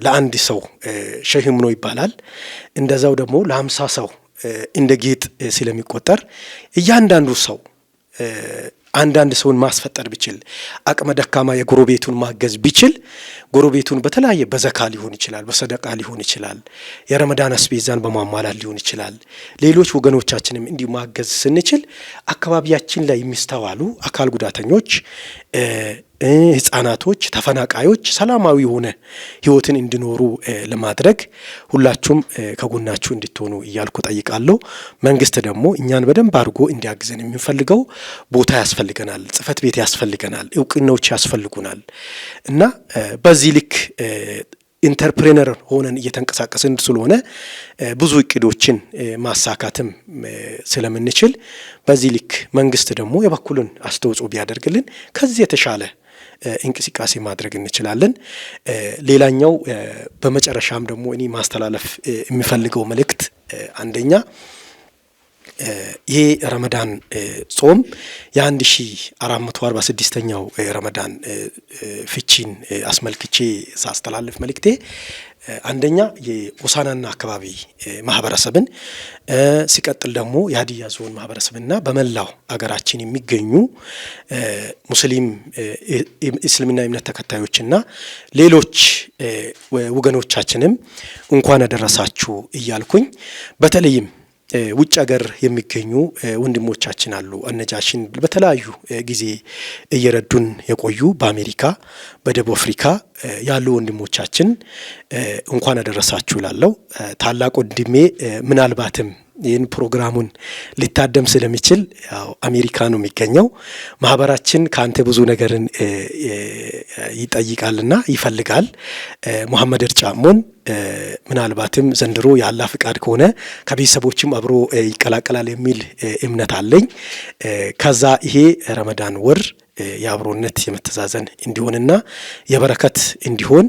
ለአንድ ሰው ሸህም ነው ይባላል። እንደዛው ደግሞ ለ50 ሰው እንደ ጌጥ ስለሚቆጠር እያንዳንዱ ሰው አንዳንድ ሰውን ማስፈጠር ቢችል አቅመ ደካማ የጎረቤቱን ማገዝ ቢችል ጎረቤቱን በተለያየ በዘካ ሊሆን ይችላል፣ በሰደቃ ሊሆን ይችላል፣ የረመዳን አስቤዛን በማሟላት ሊሆን ይችላል። ሌሎች ወገኖቻችንም እንዲሁ ማገዝ ስንችል አካባቢያችን ላይ የሚስተዋሉ አካል ጉዳተኞች፣ ህፃናቶች፣ ተፈናቃዮች ሰላማዊ የሆነ ህይወትን እንዲኖሩ ለማድረግ ሁላችሁም ከጎናችሁ እንድትሆኑ እያልኩ ጠይቃለሁ። መንግስት ደግሞ እኛን በደንብ አድርጎ እንዲያግዘን የምንፈልገው ቦታ ያስፈልገናል፣ ጽህፈት ቤት ያስፈልገናል፣ እውቅናዎች ያስፈልጉናል እና በዚህ ልክ ኢንተርፕሬነር ሆነን እየተንቀሳቀስን ስለሆነ ብዙ እቅዶችን ማሳካትም ስለምንችል በዚህ ልክ መንግስት ደግሞ የበኩሉን አስተዋጽኦ ቢያደርግልን ከዚህ የተሻለ እንቅስቃሴ ማድረግ እንችላለን። ሌላኛው በመጨረሻም ደግሞ እኔ ማስተላለፍ የሚፈልገው መልእክት አንደኛ ይሄ ረመዳን ጾም የ1446ኛው ረመዳን ፍቺን አስመልክቼ ሳስተላልፍ መልእክቴ አንደኛ የሆሳዕናና አካባቢ ማህበረሰብን ሲቀጥል ደግሞ የሀዲያ ዞን ማህበረሰብና በመላው አገራችን የሚገኙ ሙስሊም እስልምና እምነት ተከታዮችና ሌሎች ወገኖቻችንም እንኳን አደረሳችሁ እያልኩኝ በተለይም ውጭ ሀገር የሚገኙ ወንድሞቻችን አሉ። አነጃሽን በተለያዩ ጊዜ እየረዱን የቆዩ በአሜሪካ በደቡብ አፍሪካ ያሉ ወንድሞቻችን እንኳን አደረሳችሁ እላለሁ። ታላቅ ወንድሜ ምናልባትም ይህን ፕሮግራሙን ሊታደም ስለሚችል ያው አሜሪካ ነው የሚገኘው። ማህበራችን ከአንተ ብዙ ነገርን ይጠይቃልና ይፈልጋል። መሐመድ እርጫሞን ምናልባትም ዘንድሮ የአላህ ፍቃድ ከሆነ ከቤተሰቦችም አብሮ ይቀላቀላል የሚል እምነት አለኝ። ከዛ ይሄ ረመዳን ወር የአብሮነት የመተዛዘን እንዲሆንና የበረከት እንዲሆን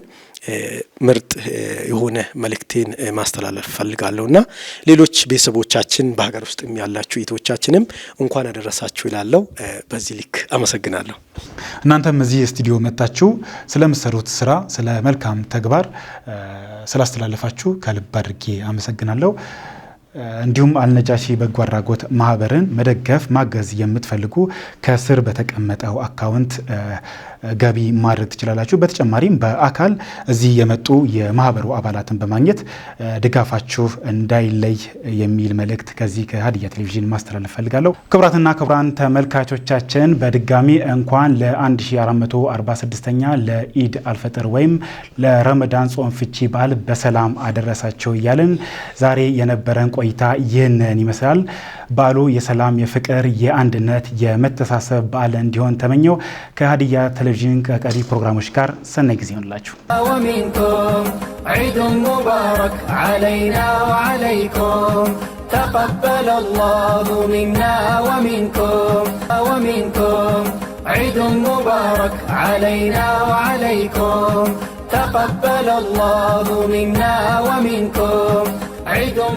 ምርጥ የሆነ መልእክቴን ማስተላለፍ ፈልጋለሁና ሌሎች ቤተሰቦቻችን በሀገር ውስጥ ያላችሁ እህቶቻችንም እንኳን አደረሳችሁ ይላለው። በዚህ ልክ አመሰግናለሁ። እናንተም እዚህ ስቱዲዮ መጣችሁ ስለምትሰሩት ስራ፣ ስለ መልካም ተግባር ስላስተላለፋችሁ ከልብ አድርጌ አመሰግናለሁ። እንዲሁም አልነጃሺ በጎ አድራጎት ማህበርን መደገፍ ማገዝ የምትፈልጉ ከስር በተቀመጠው አካውንት ገቢ ማድረግ ትችላላችሁ። በተጨማሪም በአካል እዚህ የመጡ የማህበሩ አባላትን በማግኘት ድጋፋችሁ እንዳይለይ የሚል መልእክት ከዚህ ከሀዲያ ቴሌቪዥን ማስተላለፍ ፈልጋለሁ። ክቡራትና ክቡራን ተመልካቾቻችን በድጋሚ እንኳን ለ1446ኛ ለኢድ አልፈጥር ወይም ለረመዳን ጾም ፍቺ በዓል በሰላም አደረሳቸው እያልን ዛሬ የነበረን ቆይታ ይህንን ይመስላል። በዓሉ የሰላም፣ የፍቅር፣ የአንድነት፣ የመተሳሰብ በዓል እንዲሆን ተመኘው። ከሀዲያ ቴሌቪዥን ከቀሪ ፕሮግራሞች ጋር ሰናይ ጊዜ ይሁንላችሁ። ومنكم عيد مبارك علينا وعليكم تقبل الله منا ومنكم عيد مبارك علينا وعليكم تقبل الله منا ومنكم عيد